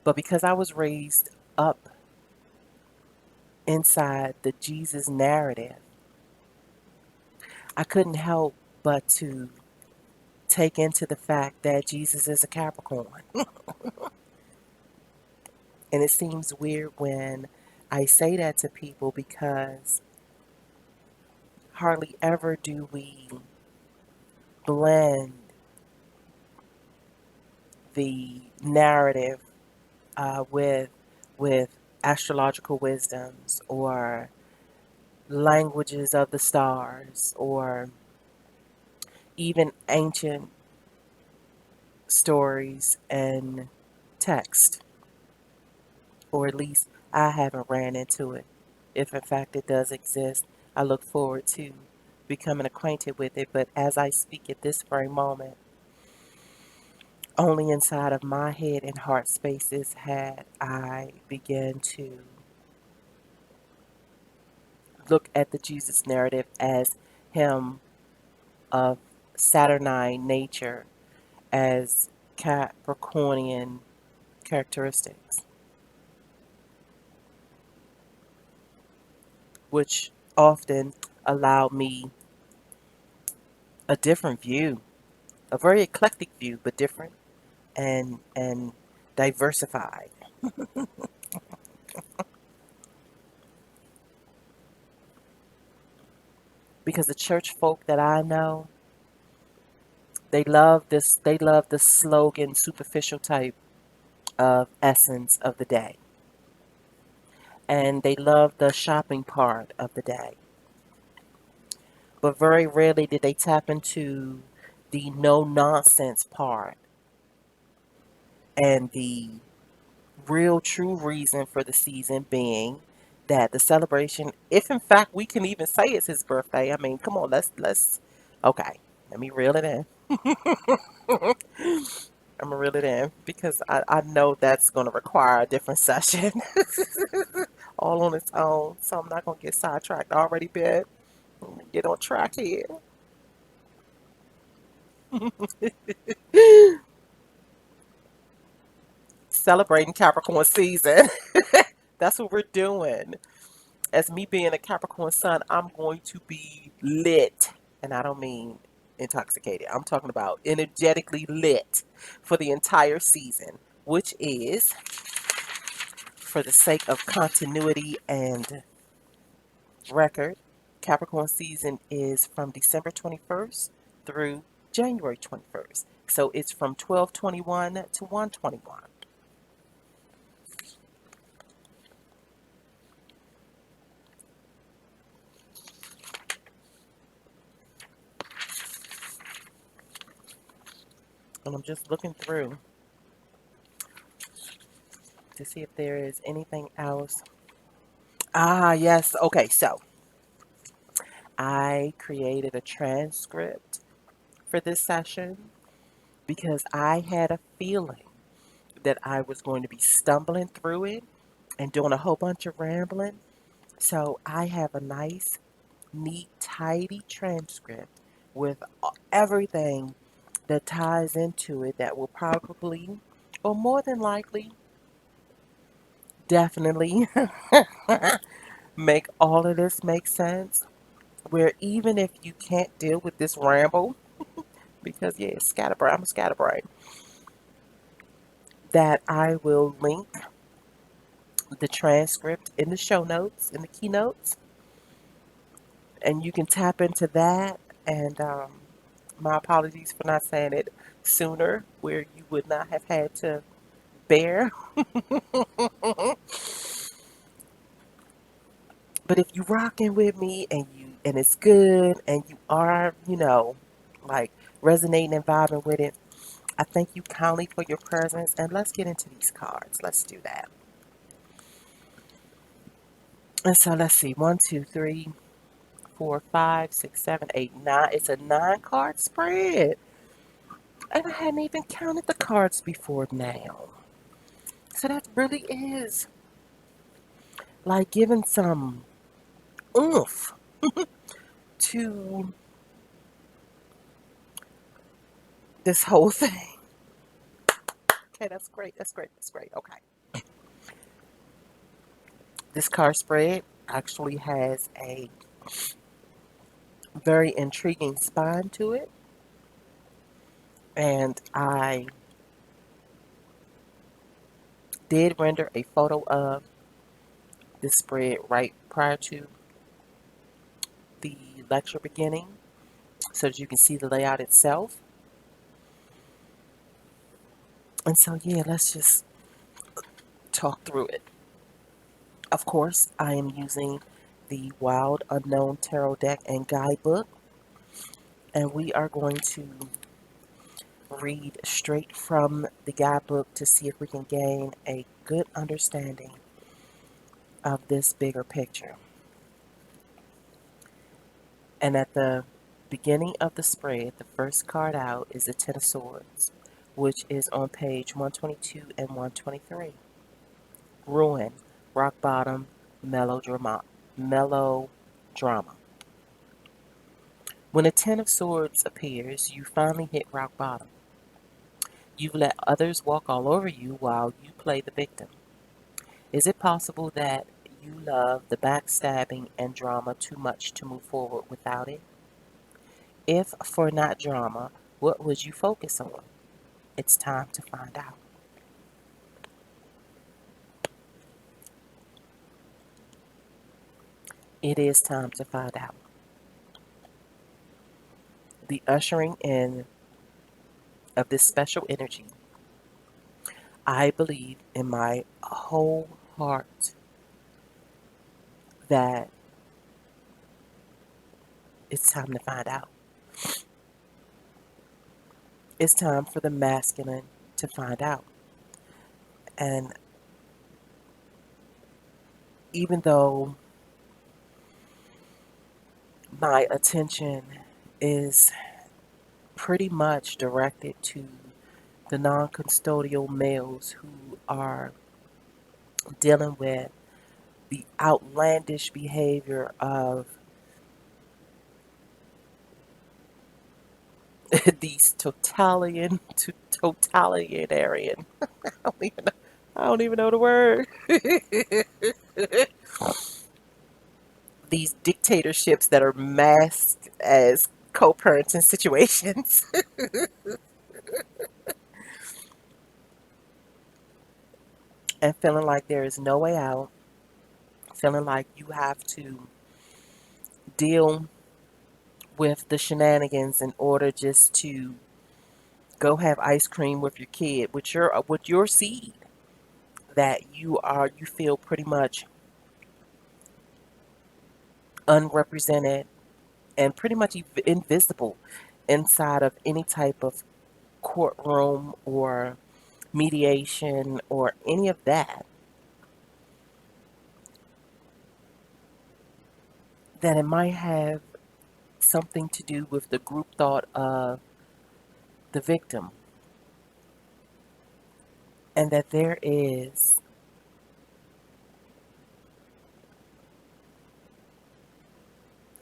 But because I was raised up inside the Jesus narrative, I couldn't help but to take into the fact that Jesus is a Capricorn. And it seems weird when I say that to people because hardly ever do we blend the narrative with astrological wisdoms or languages of the stars or even ancient stories and text, or at least I haven't ran into it. If in fact it does exist, I look forward to becoming acquainted with it. But as I speak at this very moment, only inside of my head and heart spaces had I begun to look at the Jesus narrative as him of Saturnine nature, as Capricornian characteristics, which often allowed me a different view, a very eclectic view, but different and diversified. Because the church folk that I know, they love this. They love the slogan, superficial type of essence of the day, and they love the shopping part of the day. But very rarely did they tap into the no nonsense part and the real true reason for the season being that the celebration, if in fact we can even say it's his birthday. I mean, come on, let's okay, let me reel it in. I'm gonna reel it in because I know that's gonna require a different session all on its own. So I'm not gonna get sidetracked. I already been get on track here. Celebrating Capricorn season. That's what we're doing. As me being a Capricorn sun, I'm going to be lit. And I don't mean intoxicated. I'm talking about energetically lit for the entire season, which is, for the sake of continuity and record, Capricorn season is from December 21st through January 21st. So it's from 12/21 to 1/21. And I'm just looking through to see if there is anything else. Ah, yes. Okay, so I created a transcript for this session because I had a feeling that I was going to be stumbling through it and doing a whole bunch of rambling. So I have a nice, neat, tidy transcript with everything that ties into it that will probably, or more than likely, definitely make all of this make sense. Where even if you can't deal with this ramble, because yeah, scatterbrain, I'm a scatterbrain, that I will link the transcript in the show notes, in the keynotes, And you can tap into that. And my apologies for not saying it sooner, where you would not have had to bear. But if you rocking with me and it's good and you are, like resonating and vibing with it, I thank you kindly for your presence. And let's get into these cards. Let's do that. And so let's see. One, two, three, four, five, six, seven, eight, nine. It's a 9 card spread. And I hadn't even counted the cards before now. So that really is like giving some oomph to this whole thing. Okay, that's great. That's great. That's great. Okay. This card spread actually has a very intriguing spine to it. And I did render a photo of this spread right prior to the lecture beginning so that you can see the layout itself. And so, yeah, let's just talk through it. Of course, I am using the Wild Unknown Tarot deck and guidebook, and we are going to read straight from the guidebook to see if we can gain a good understanding of this bigger picture. And at the beginning of the spread, the first card out is the Ten of Swords, which is on page 122 and 123. Ruin, rock bottom, melodrama. Melodrama. When a Ten of Swords appears, you finally hit rock bottom. You've let others walk all over you while you play the victim. Is it possible that you love the backstabbing and drama too much to move forward without it? If for not drama, what would you focus on? It's time to find out. It is time to find out. The ushering in of this special energy, I believe in my whole heart that it's time to find out. It's time for the masculine to find out. And even though my attention is pretty much directed to the non custodial males who are dealing with the outlandish behavior of these totalitarian. I don't even know the word. These dictatorships that are masked as co-parenting situations. And feeling like there is no way out, feeling like you have to deal with the shenanigans in order just to go have ice cream with your kid, with your seed that you feel pretty much unrepresented and pretty much invisible inside of any type of courtroom or mediation or any of that, that it might have something to do with the group thought of the victim, and that there is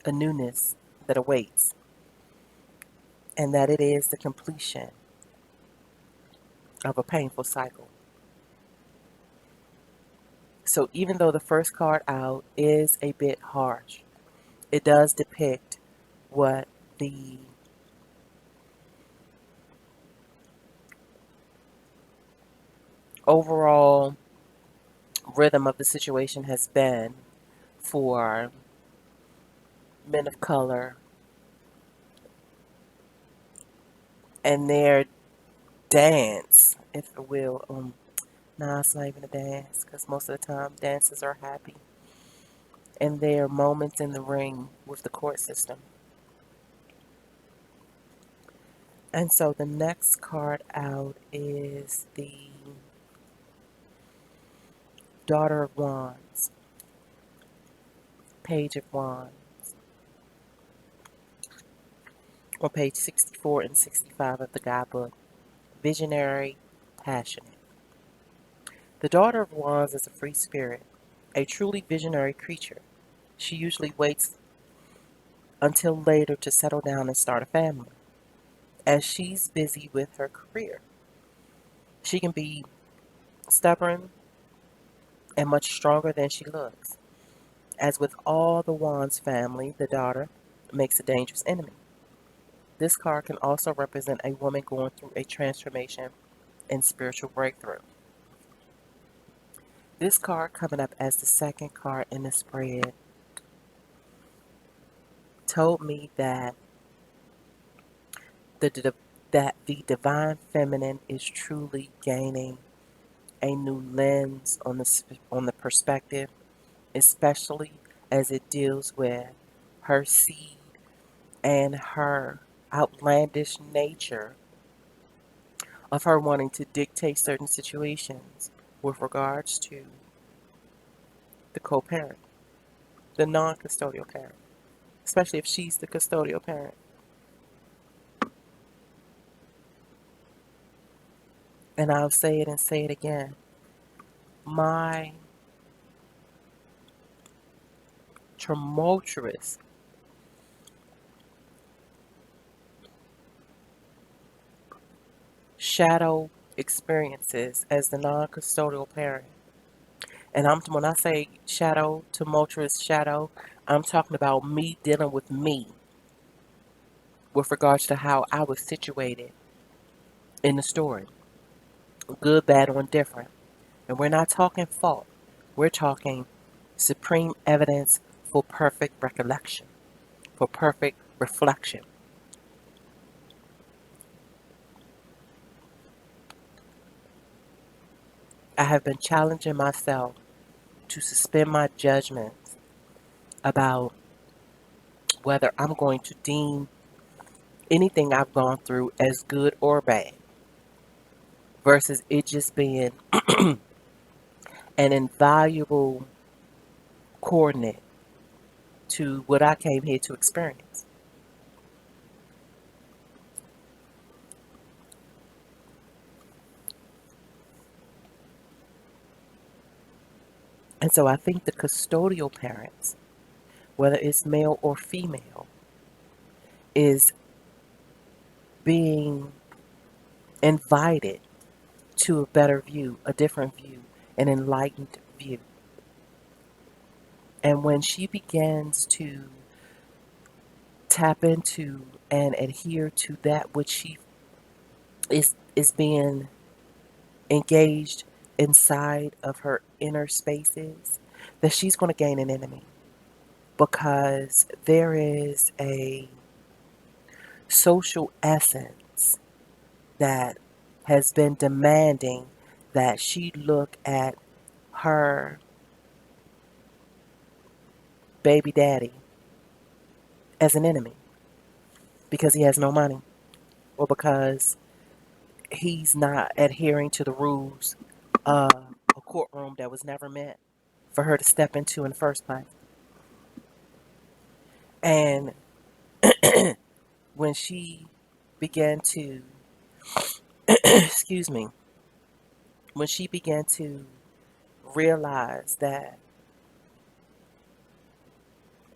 a newness that awaits, and that it is the completion of a painful cycle. So even though the first card out is a bit harsh, it does depict what the overall rhythm of the situation has been for men of color and their dance, if you will. Nah, it's not even a dance because most of the time dances are happy. And their moments in the ring with the court system. And so the next card out is the Daughter of Wands, Page of Wands, on page 64 and 65 of the guidebook. Visionary, passionate. The Daughter of Wands is a free spirit, a truly visionary creature. She usually waits until later to settle down and start a family, as she's busy with her career. She can be stubborn and much stronger than she looks. As with all the Wands family, the daughter makes a dangerous enemy. This card can also represent a woman going through a transformation and spiritual breakthrough. This card, coming up as the second card in the spread, told me that the that the divine feminine is truly gaining a new lens on the perspective, especially as it deals with her seed and her outlandish nature of her wanting to dictate certain situations with regards to the co-parent, the non-custodial parent, especially if she's the custodial parent. And I'll say it and say it again. My tumultuous shadow experiences as the non-custodial parent. And when I say shadow, tumultuous shadow, I'm talking about me dealing with me with regards to how I was situated in the story. Good, bad, or indifferent. And we're not talking fault. We're talking supreme evidence for perfect recollection, for perfect reflection. I have been challenging myself to suspend my judgments about whether I'm going to deem anything I've gone through as good or bad versus it just being an invaluable coordinate to what I came here to experience. And so I think the custodial parents, whether it's male or female, is being invited to a better view, a different view, an enlightened view. And when she begins to tap into and adhere to that which she is being engaged inside of her inner spaces, that she's going to gain an enemy because there is a social essence that has been demanding that she look at her baby daddy as an enemy because he has no money or because he's not adhering to the rules of a courtroom that was never meant for her to step into in the first place. And when she began to, excuse me, when she began to realize that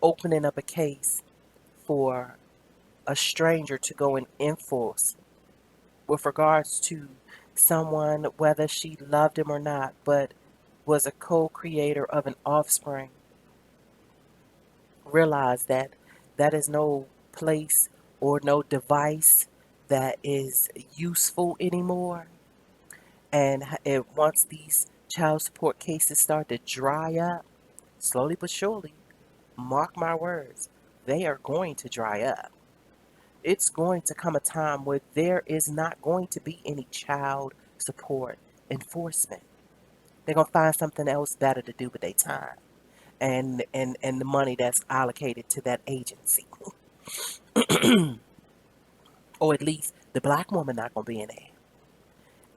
opening up a case for a stranger to go and enforce with regards to someone, whether she loved him or not, but was a co-creator of an offspring, realize that that is no place or no device that is useful anymore. And once these child support cases start to dry up, slowly but surely, mark my words, they are going to dry up. It's going to come a time where there is not going to be any child support enforcement. They're going to find something else better to do with their time and the money that's allocated to that agency. Or at least the black woman not going to be in there.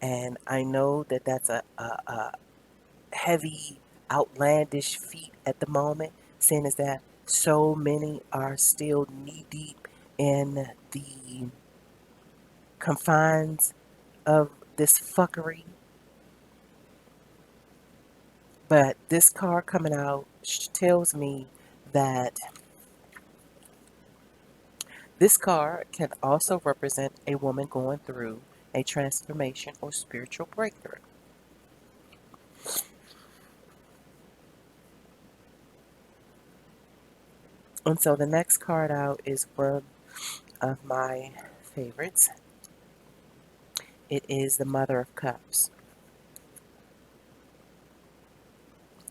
And I know that that's a heavy, outlandish feat at the moment, seeing as that so many are still knee deep in the confines of this fuckery. But this card coming out tells me that this card can also represent a woman going through a transformation or spiritual breakthrough. And so the next card out is one of my favorites. It is the Mother of Cups.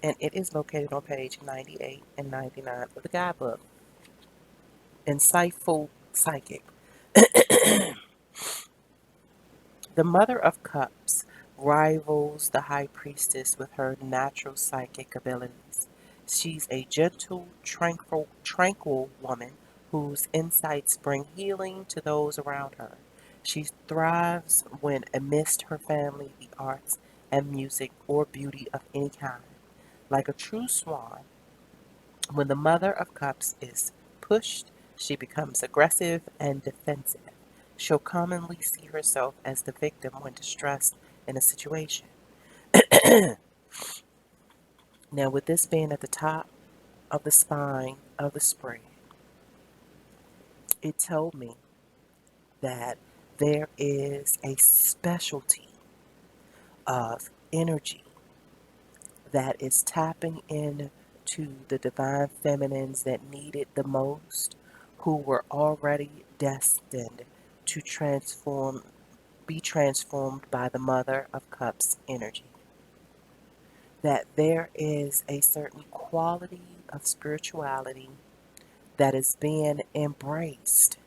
And it is located on page 98 and 99 of the guidebook. Insightful Psychic. The Mother of Cups rivals the High Priestess with her natural psychic abilities. She's a gentle, tranquil woman whose insights bring healing to those around her. She thrives when, amidst her family, the arts and music or beauty of any kind. Like a true swan, when the Mother of Cups is pushed, she becomes aggressive and defensive. She'll commonly see herself as the victim when distressed in a situation. Now, with this being at the top of the spine of the spread, it told me that there is a specialty of energy that is tapping in to the divine feminines that need it the most, who were already destined to be transformed by the Mother of Cups energy. That there is a certain quality of spirituality that is being embraced,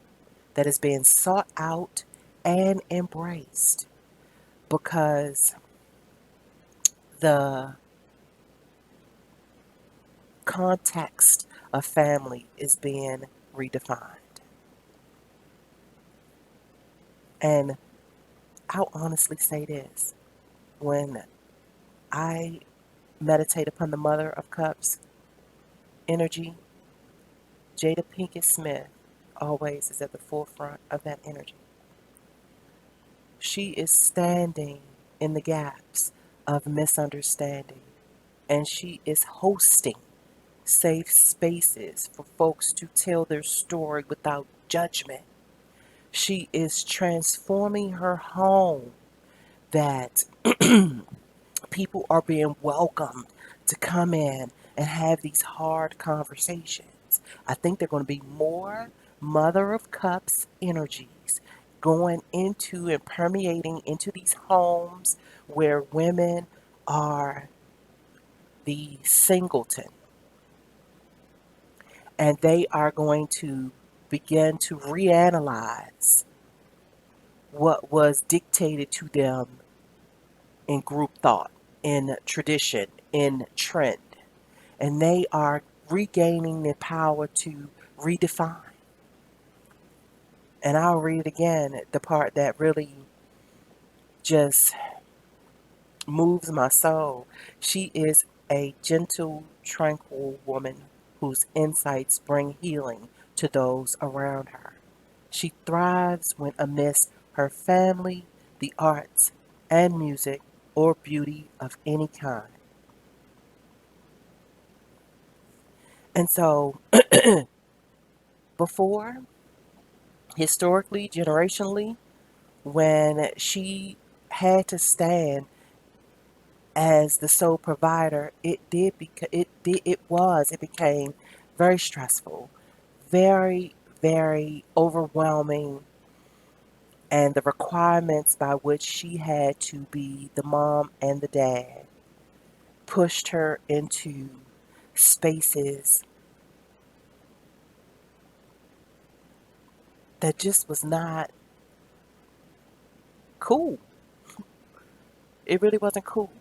that is being sought out and embraced, because the context of family is being redefined. And I'll honestly say this: when I meditate upon the Mother of Cups energy, Jada Pinkett Smith always is at the forefront of that energy. She is standing in the gaps of misunderstanding, and she is hosting safe spaces for folks to tell their story without judgment. She is transforming her home, that people are being welcomed to come in and have these hard conversations. I think they're going to be more Mother of Cups energies going into and permeating into these homes where women are the singleton, and they are going to begin to reanalyze what was dictated to them in group thought, in tradition, in trend. And they are regaining the power to redefine. And I'll read it again, the part that really just moves my soul. She is a gentle, tranquil woman whose insights bring healing to those around her. She thrives when amidst her family, the arts, and music or beauty of any kind. And so, before, historically, generationally, when she had to stand as the sole provider, it became very stressful, very, very overwhelming, and the requirements by which she had to be the mom and the dad pushed her into spaces that just was not cool. It really wasn't cool.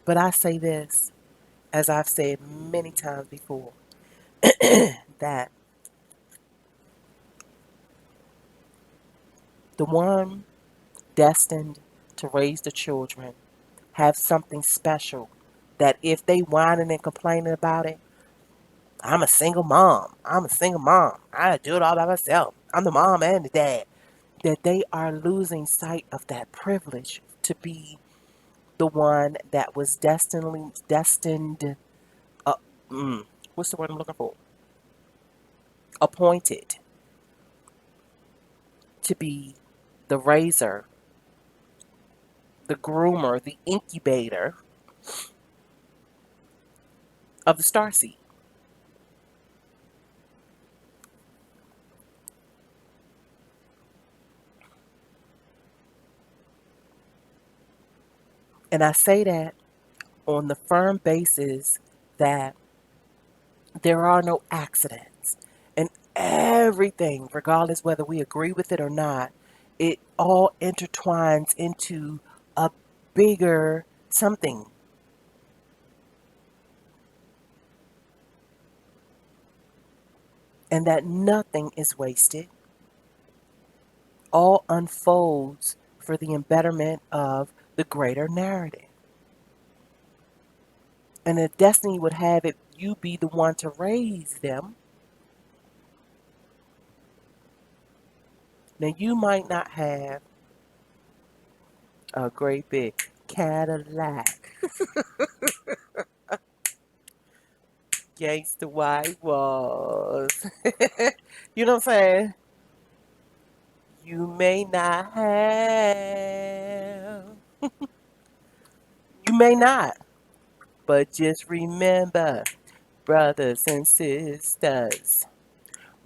But I say this, as I've said many times before, that the one destined to raise the children have something special that if they whining and complaining about it, I'm a single mom. I'm a single mom. I do it all by myself. I'm the mom and the dad. That they are losing sight of that privilege to be the one that was destined, uh, what's the word I'm looking for? Appointed to be the raiser, the groomer, the incubator of the starseed. And I say that on the firm basis that there are no accidents. And everything, regardless whether we agree with it or not, it all intertwines into a bigger something. And that nothing is wasted. All unfolds for the embetterment of the greater narrative. And if destiny would have it, you be the one to raise them. Now, you might not have a great big Cadillac, gangsta white walls. You know what I'm saying? You may not have. You may not. But just remember, brothers and sisters,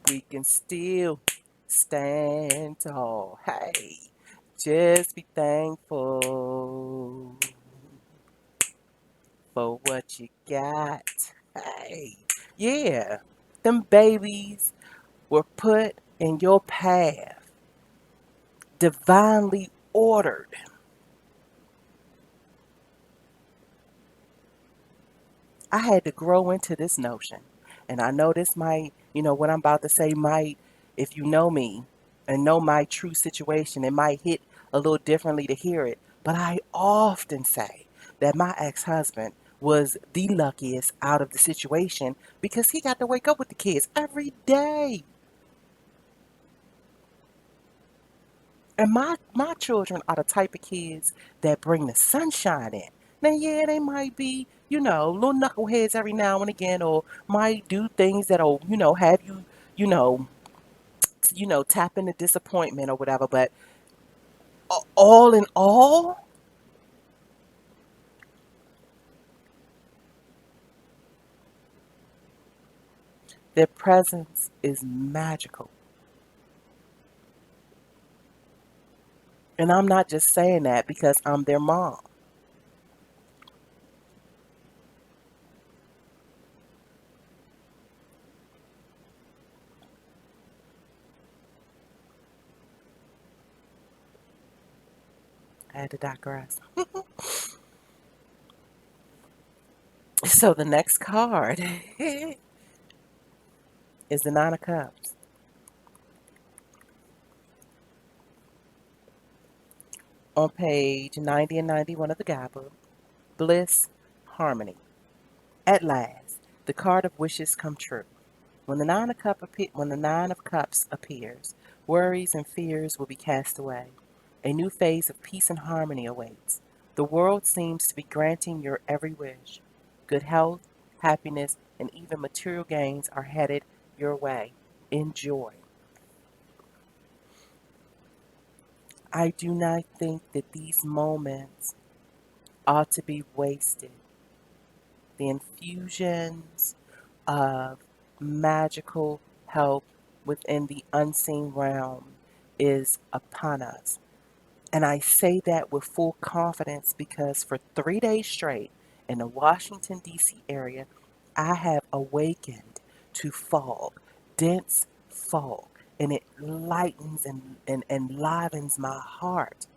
we can still stand tall. Hey, just be thankful for what you got. Hey, yeah, them babies were put in your path, divinely ordered. I had to grow into this notion. And I know this might, what I'm about to say might, if you know me and know my true situation, it might hit a little differently to hear it. But I often say that my ex husband was the luckiest out of the situation because he got to wake up with the kids every day. And my children are the type of kids that bring the sunshine in. Now, yeah, they might be, little knuckleheads every now and again, or might do things that'll, have you, you know, tap into disappointment or whatever. But all in all, their presence is magical. And I'm not just saying that because I'm their mom. I had to digress. So the next card is the Nine of Cups. On page 90 and 91 of the guidebook, bliss, harmony. At last, the card of wishes come true. When the nine of cups appears, worries and fears will be cast away. A new phase of peace and harmony awaits. The world seems to be granting your every wish. Good health, happiness, and even material gains are headed your way. Enjoy. I do not think that these moments ought to be wasted. The infusions of magical help within the unseen realm is upon us. And I say that with full confidence because for 3 days straight in the Washington, D.C. area, I have awakened to fog, dense fog, and it lightens and livens my heart.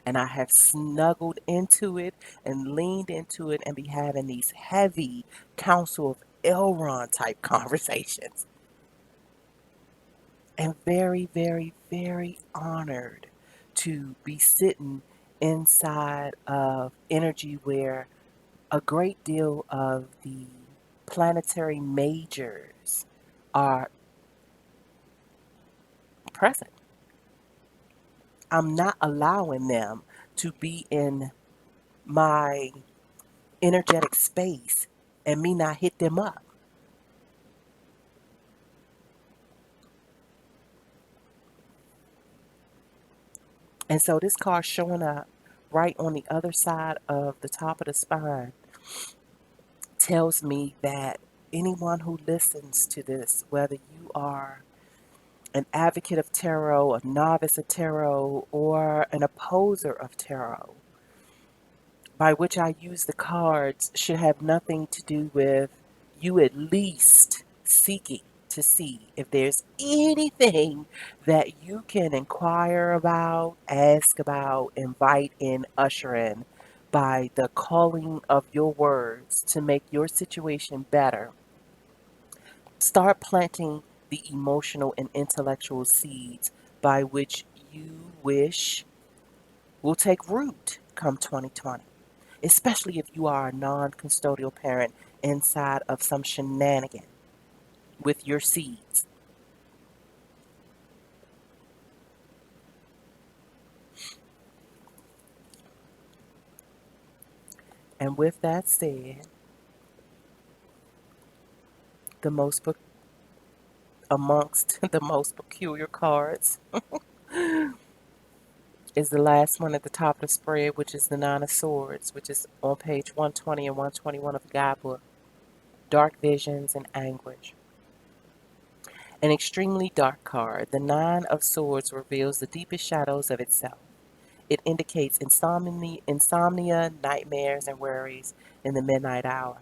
And I have snuggled into it and leaned into it and be having these heavy Council of Elrond type conversations. And very, very, very honored to be sitting inside of energy where a great deal of the planetary majors are present. I'm not allowing them to be in my energetic space and me not hit them up. And so this card showing up right on the other side of the top of the spine tells me that anyone who listens to this, whether you are an advocate of tarot, a novice of tarot, or an opposer of tarot, by which I use the cards, should have nothing to do with you at least seeking to see if there's anything that you can inquire about, ask about, invite in, usher in by the calling of your words to make your situation better. Start planting the emotional and intellectual seeds by which you wish will take root come 2020, especially if you are a non custodial parent inside of some shenanigan with your seeds. And with that said, the most amongst the most peculiar cards is the last one at the top of the spread, which is the Nine of Swords, which is on page 120 and 121 of the guidebook. Dark visions and anguish. An extremely dark card, the Nine of Swords reveals the deepest shadows of itself. It indicates insomnia, nightmares, and worries in the midnight hour.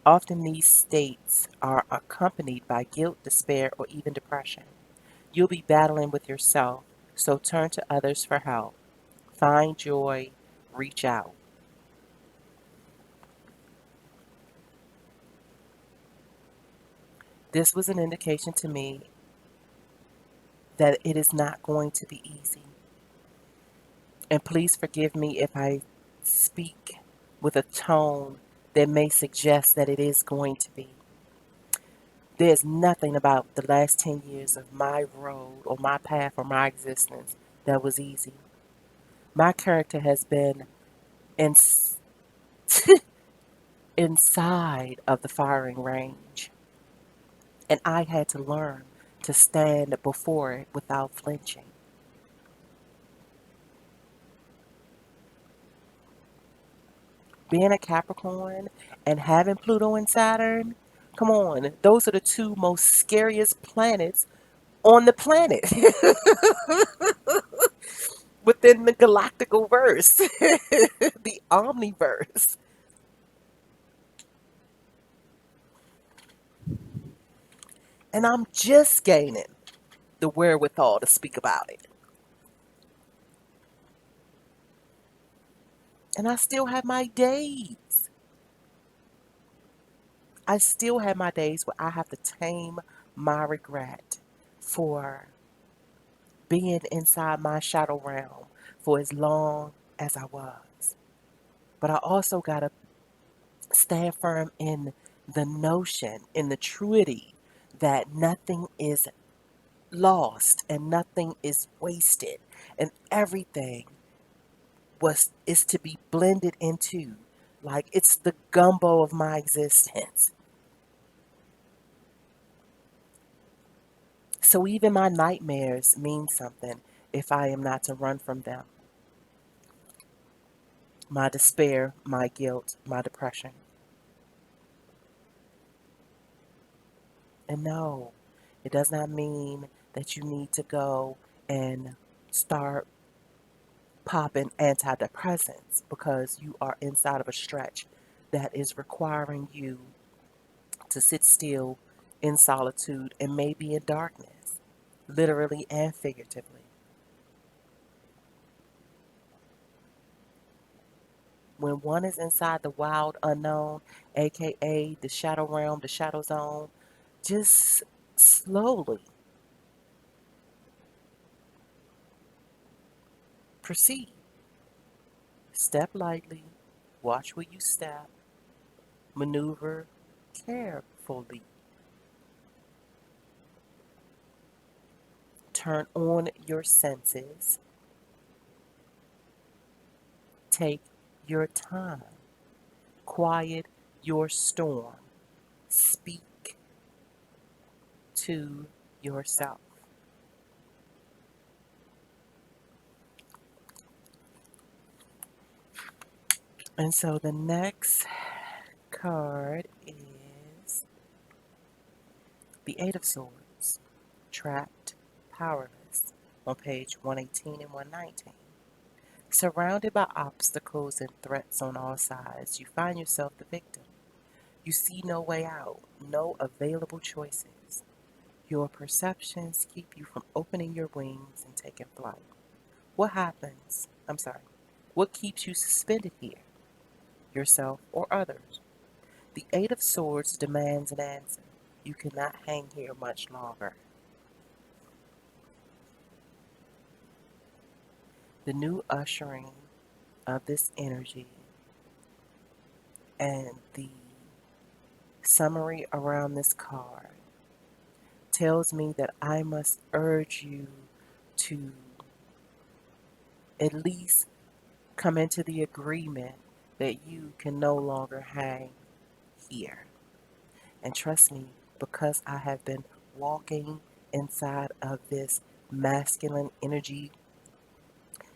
Often these states are accompanied by guilt, despair, or even depression. You'll be battling with yourself, so turn to others for help. Find joy, reach out. This was an indication to me that it is not going to be easy. And please forgive me if I speak with a tone that may suggest that it is going to be. There's nothing about the last 10 years of my road or my path or my existence that was easy. My character has been in, inside of the firing range, and I had to learn to stand before it without flinching. Being a Capricorn and having Pluto and Saturn, come on, those are the two most scariest planets on the planet within the galactical verse, the omniverse. And I'm just gaining the wherewithal to speak about it. And I still have my days. I still have my days where I have to tame my regret for being inside my shadow realm for as long as I was. But I also got to stand firm in the notion, in the truity that nothing is lost and nothing is wasted and everything was is to be blended into, like it's the gumbo of my existence. So even my nightmares mean something if I am not to run from them. My despair, my guilt, my depression. And no, it does not mean that you need to go and start popping antidepressants because you are inside of a stretch that is requiring you to sit still in solitude and maybe in darkness, literally and figuratively. When one is inside the wild unknown, aka the shadow realm, the shadow zone, just slowly proceed. Step lightly, watch where you step, maneuver carefully. Turn on your senses, take your time, quiet your storm, speak to yourself. And so the next card is the Eight of Swords, trapped, powerless, on page 118 and 119. Surrounded by obstacles and threats on all sides, you find yourself the victim. You see no way out, no available choices. Your perceptions keep you from opening your wings and taking flight. What happens? I'm sorry. What keeps you suspended here? Yourself or others? The Eight of Swords demands an answer. You cannot hang here much longer. The new ushering of this energy and the summary around this card tells me that I must urge you to at least come into the agreement that you can no longer hang here. And trust me, because I have been walking inside of this masculine energy,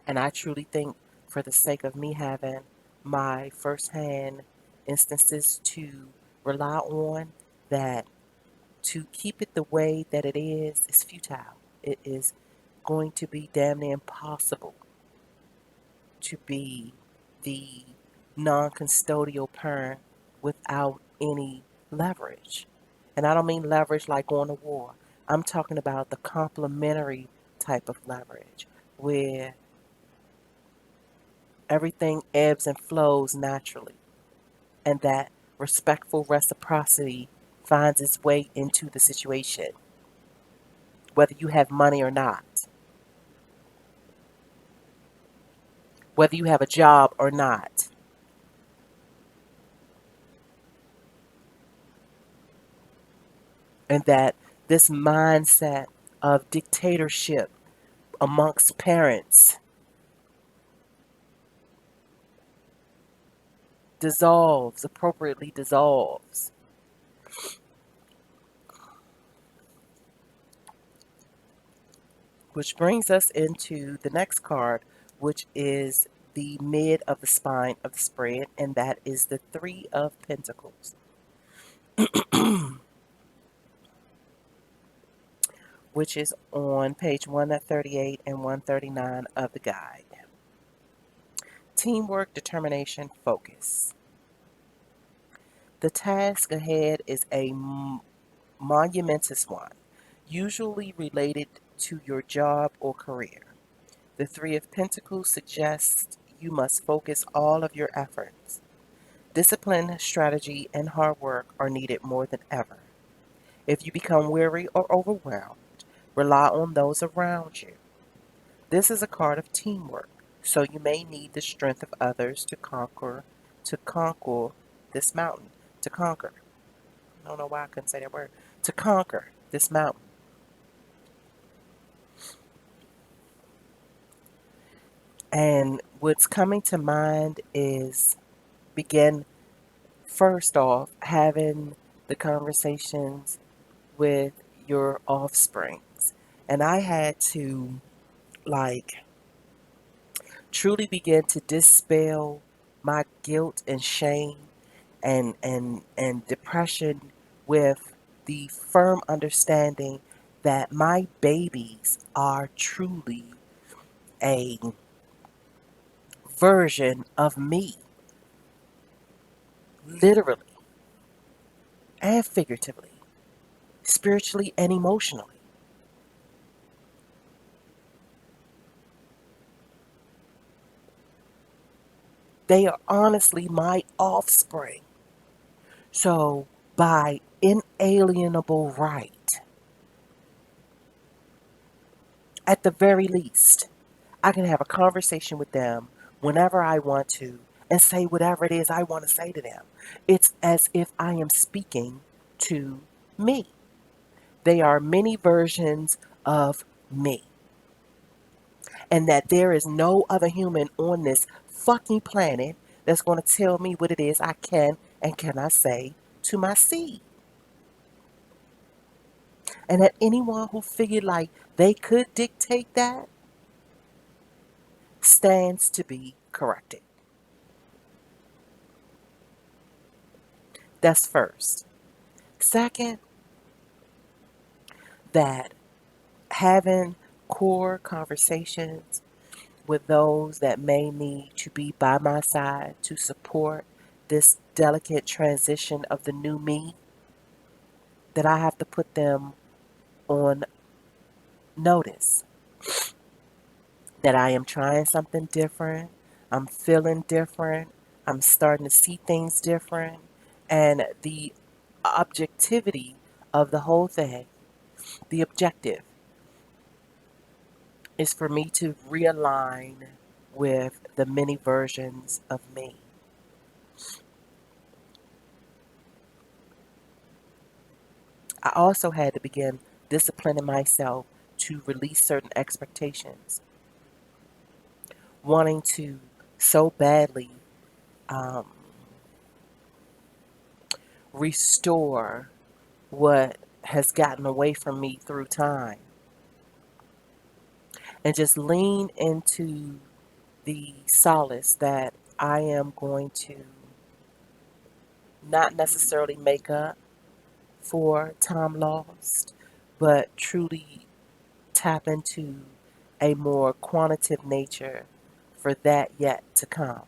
and I truly think for the sake of me having my firsthand instances to rely on, that to keep it the way that it is futile. It is going to be damn near impossible to be the non custodial parent without any leverage. And I don't mean leverage like going to war. I'm talking about the complementary type of leverage where everything ebbs and flows naturally, and that respectful reciprocity finds its way into the situation, whether you have money or not, whether you have a job or not, and that this mindset of dictatorship amongst parents dissolves, appropriately dissolves. Which brings us into the next card, which is the mid of the spine of the spread, and that is the Three of Pentacles, which is on page 138 and 139 of the guide. Teamwork, determination, focus. The task ahead is a monumentous one, usually related to your job or career. The Three of Pentacles suggests you must focus all of your efforts. Discipline, strategy, and hard work are needed more than ever. If you become weary or overwhelmed, rely on those around you. This is a card of teamwork, so you may need the strength of others to conquer this mountain. To conquer. I don't know why I couldn't say that word. To conquer this mountain. And what's coming to mind is begin first off having the conversations with your offsprings. And I had to like truly begin to dispel my guilt and shame and depression with the firm understanding that my babies are truly a version of me, literally. and figuratively, spiritually and emotionally. They are honestly my offspring. So, by inalienable right, at the very least, I can have a conversation with them whenever I want to and say whatever it is I want to say to them. It's as if I am speaking to me. They are many versions of me. And that there is no other human on this fucking planet that's going to tell me what it is I can and cannot say to my seed. And that anyone who figured like they could dictate that stands to be corrected. That's first. Second, that having core conversations with those that may need to be by my side to support this delicate transition of the new me, that I have to put them on notice that I am trying something different, I'm feeling different, I'm starting to see things different, and the objectivity of the whole thing, the objective, is for me to realign with the many versions of me. I also had to begin disciplining myself to release certain expectations, wanting to so badly um, restore what has gotten away from me through time and just lean into the solace that I am going to not necessarily make up for time lost, but truly tap into a more quantitative nature for that yet to come.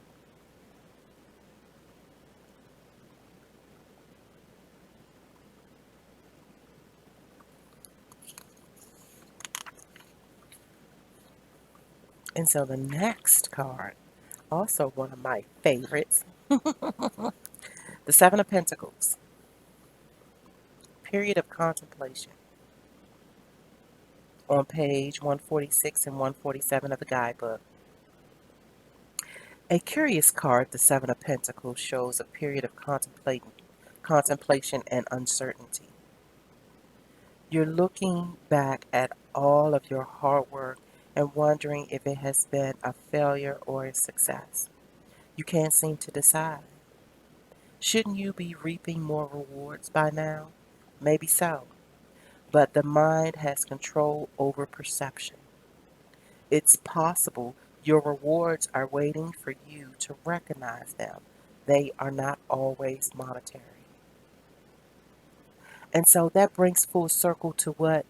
And so the next card, also one of my favorites, the Seven of Pentacles, period of contemplation, on page 146 and 147 of the guidebook. A curious card, the Seven of Pentacles, shows a period of contemplation and uncertainty. You're looking back at all of your hard work and wondering if it has been a failure or a success. You can't seem to decide. Shouldn't you be reaping more rewards by now? Maybe so. But the mind has control over perception. It's possible your rewards are waiting for you to recognize them. They are not always monetary. And so that brings full circle to what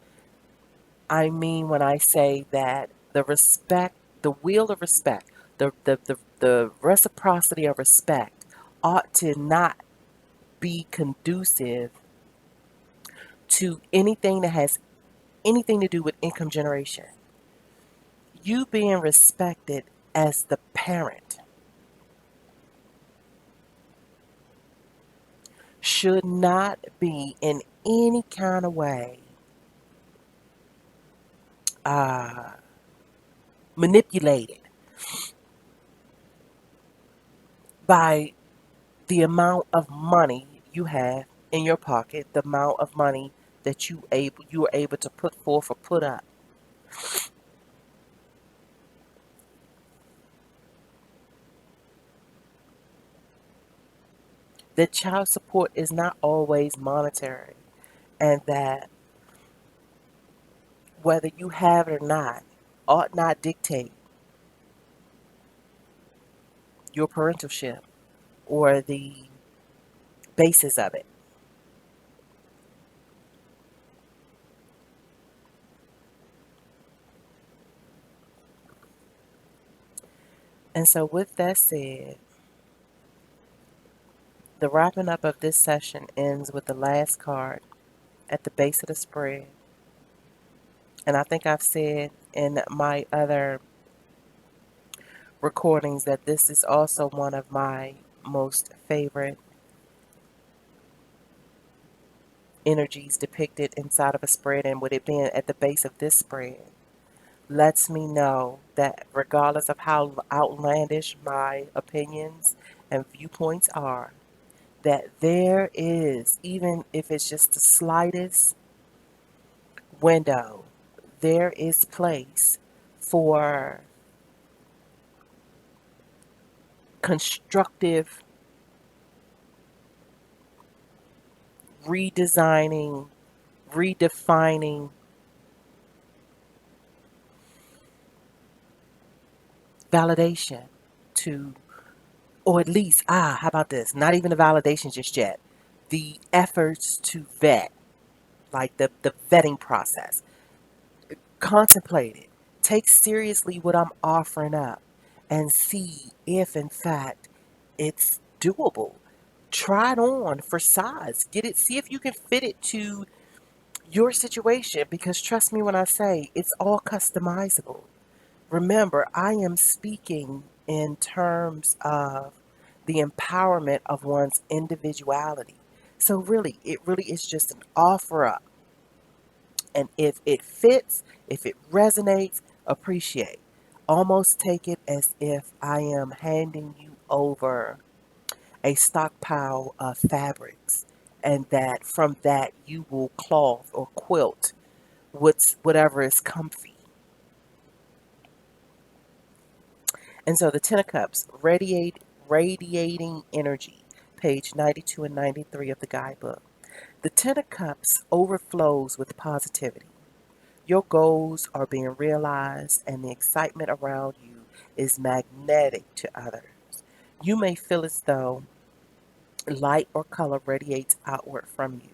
I mean when I say that the respect, the wheel of respect, the reciprocity of respect ought to not be conducive to anything that has anything to do with income generation. You being respected as the parent should not be in any kind of way uh, manipulated by the amount of money you have in your pocket, the amount of money that you are able to put forth or put up. That child support is not always monetary, and that whether you have it or not ought not dictate your parentalship or the basis of it. And so, with that said, The wrapping up of this session ends with the last card at the base of the spread. And I think I've said in my other recordings that this is also one of my most favorite energies depicted inside of a spread, and with it being at the base of this spread lets me know that regardless of how outlandish my opinions and viewpoints are, that there is, even if it's just the slightest window, there is place for constructive redesigning, redefining, validation to, or at least, how about this? Not even the validation just yet. The efforts to vet, like the vetting process. Contemplate it. Take seriously what I'm offering up and see if, in fact, it's doable. Try it on for size. Get it, see if you can fit it to your situation, because trust me when I say it's all customizable. Remember, I am speaking in terms of the empowerment of one's individuality. So, really, it really is just an offer up. And if it fits, if it resonates, appreciate. Almost take it as if I am handing you over a stockpile of fabrics, and that from that you will cloth or quilt whatever is comfy. And so the Ten of Cups, radiating energy, page 92 and 93 of the guidebook. The Ten of Cups overflows with positivity. Your goals are being realized, and the excitement around you is magnetic to others. You may feel as though light or color radiates outward from you,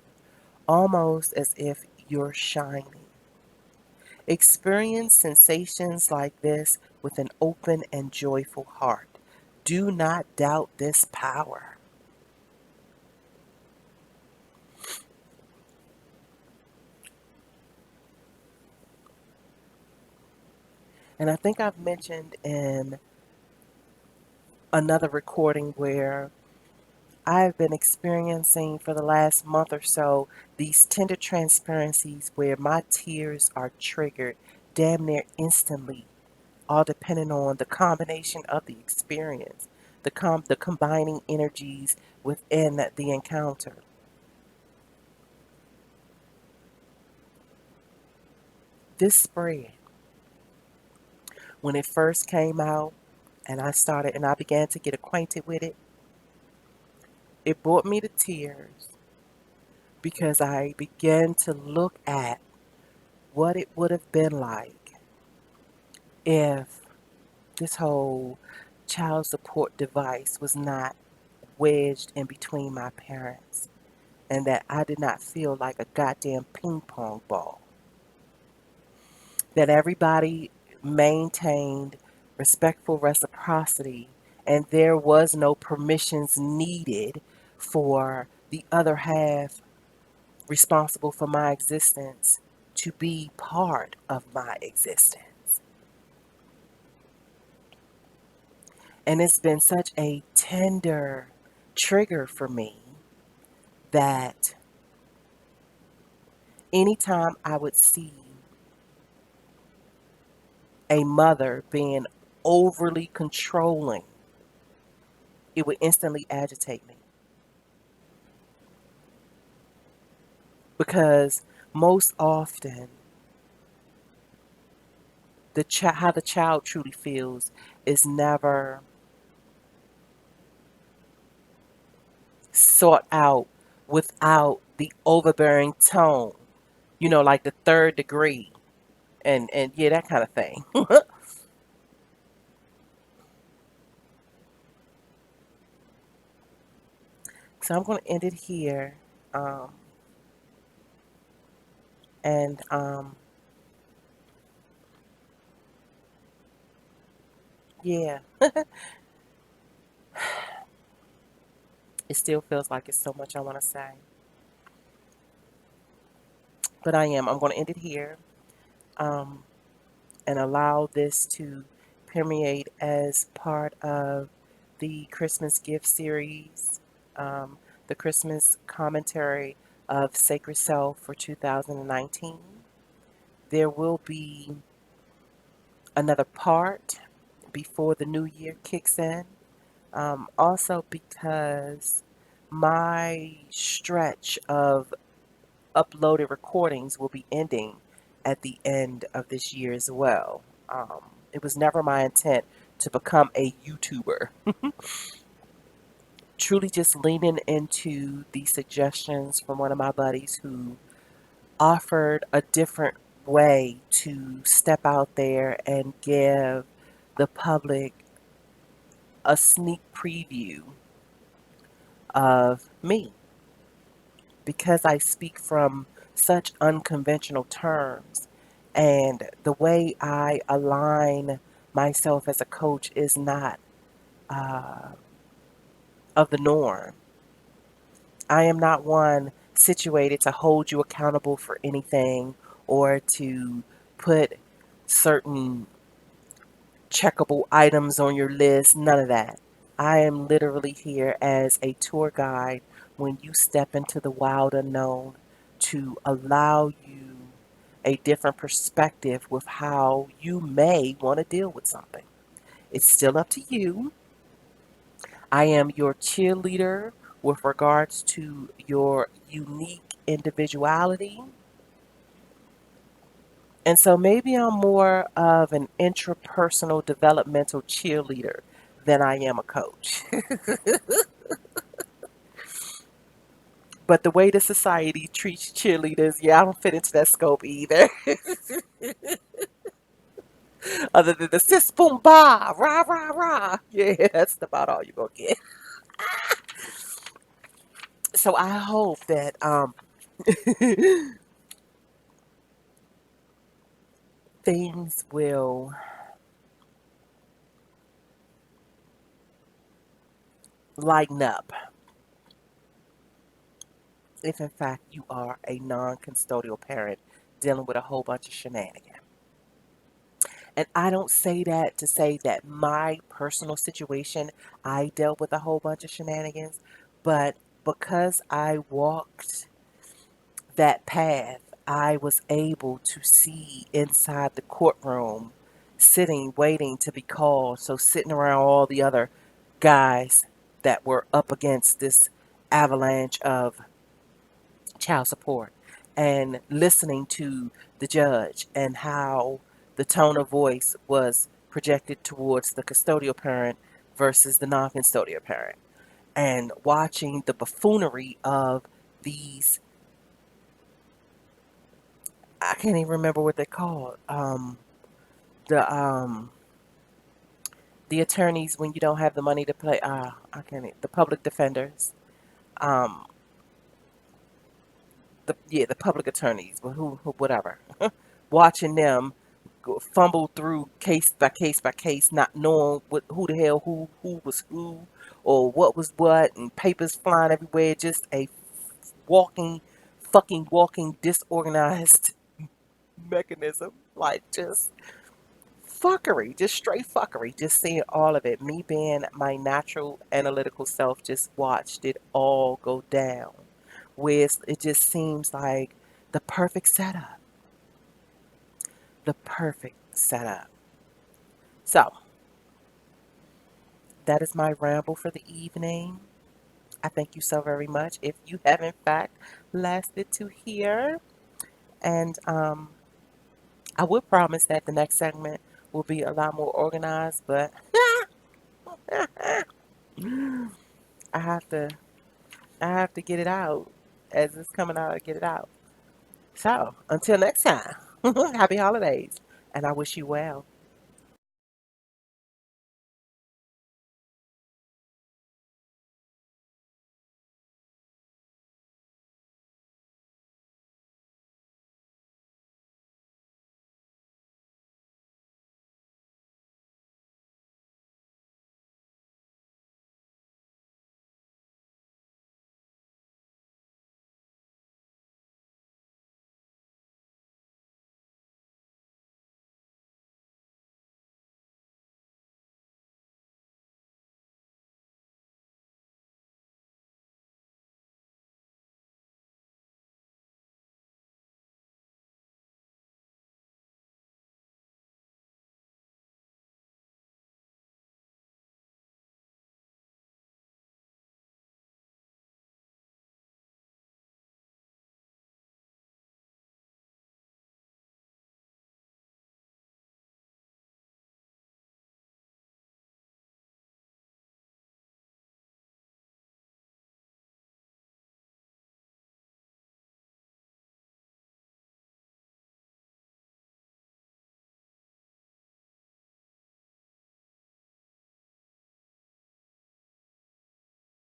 almost as if you're shining. Experience sensations like this with an open and joyful heart. Do not doubt this power. And I think I've mentioned in another recording where I've been experiencing for the last month or so these tender transparencies where my tears are triggered damn near instantly, all depending on the combination of the experience, the combining energies within the encounter. This spread, when it first came out and I began to get acquainted with it, it brought me to tears because I began to look at what it would have been like if this whole child support device was not wedged in between my parents, and that I did not feel like a goddamn ping pong ball. That everybody maintained respectful reciprocity, and there was no permissions needed for the other half responsible for my existence to be part of my existence. And it's been such a tender trigger for me that anytime I would see a mother being overly controlling, it would instantly agitate me. Because most often, how the child truly feels is never sought out without the overbearing tone, like the third degree, and yeah, that kind of thing. So I'm going to end it here. Um, and yeah, It still feels like it's so much I want to say, but I'm going to end it here, um, and allow this to permeate as part of the Christmas gift series, um, the Christmas commentary of Sacred Self for 2019. There will be another part before the new year kicks in. Also, because my stretch of uploaded recordings will be ending at the end of this year as well. It was never my intent to become a YouTuber. Truly just leaning into the suggestions from one of my buddies who offered a different way to step out there and give the public a sneak preview of me, because I speak from such unconventional terms, and the way I align myself as a coach is not uh, of the norm. I am not one situated to hold you accountable for anything or to put certain checkable items on your list, none of that. I am literally here as a tour guide when you step into the wild unknown to allow you a different perspective with how you may want to deal with something. It's still up to you. I am your cheerleader with regards to your unique individuality. And so maybe I'm more of an intrapersonal developmental cheerleader than I am a coach. But the way the society treats cheerleaders, yeah, I don't fit into that scope either. Other than the sis boom ba, rah rah rah. Yeah, that's about all you're gonna get. So I hope that things will lighten up if in fact you are a non-custodial parent dealing with a whole bunch of shenanigans. And I don't say that to say that my personal situation, I dealt with a whole bunch of shenanigans, but because I walked that path, I was able to see inside the courtroom, sitting, waiting to be called. So, sitting around all the other guys that were up against this avalanche of child support, and listening to the judge and how the tone of voice was projected towards the custodial parent versus the non custodial parent, and watching the buffoonery of these, I can't even remember what they're called. The the attorneys when you don't have the money to pay. I can't. The public defenders. Um, the public attorneys, but who whatever. Watching them fumble through case by case by case, not knowing who the hell who was who, or what was what, and papers flying everywhere. Just a walking, fucking walking disorganized mechanism. Like just fuckery, just straight fuckery. Just seeing all of it. Me being my natural analytical self, just watched it all go down. Where it just seems like the perfect setup. The perfect setup. So, that is my ramble for the evening. I thank you so very much if you have, in fact, lasted to here. And I would promise that the next segment will be a lot more organized, but I have to I have to get it out. As it's coming out, I get it out. So, until next time, happy holidays, and I wish you well.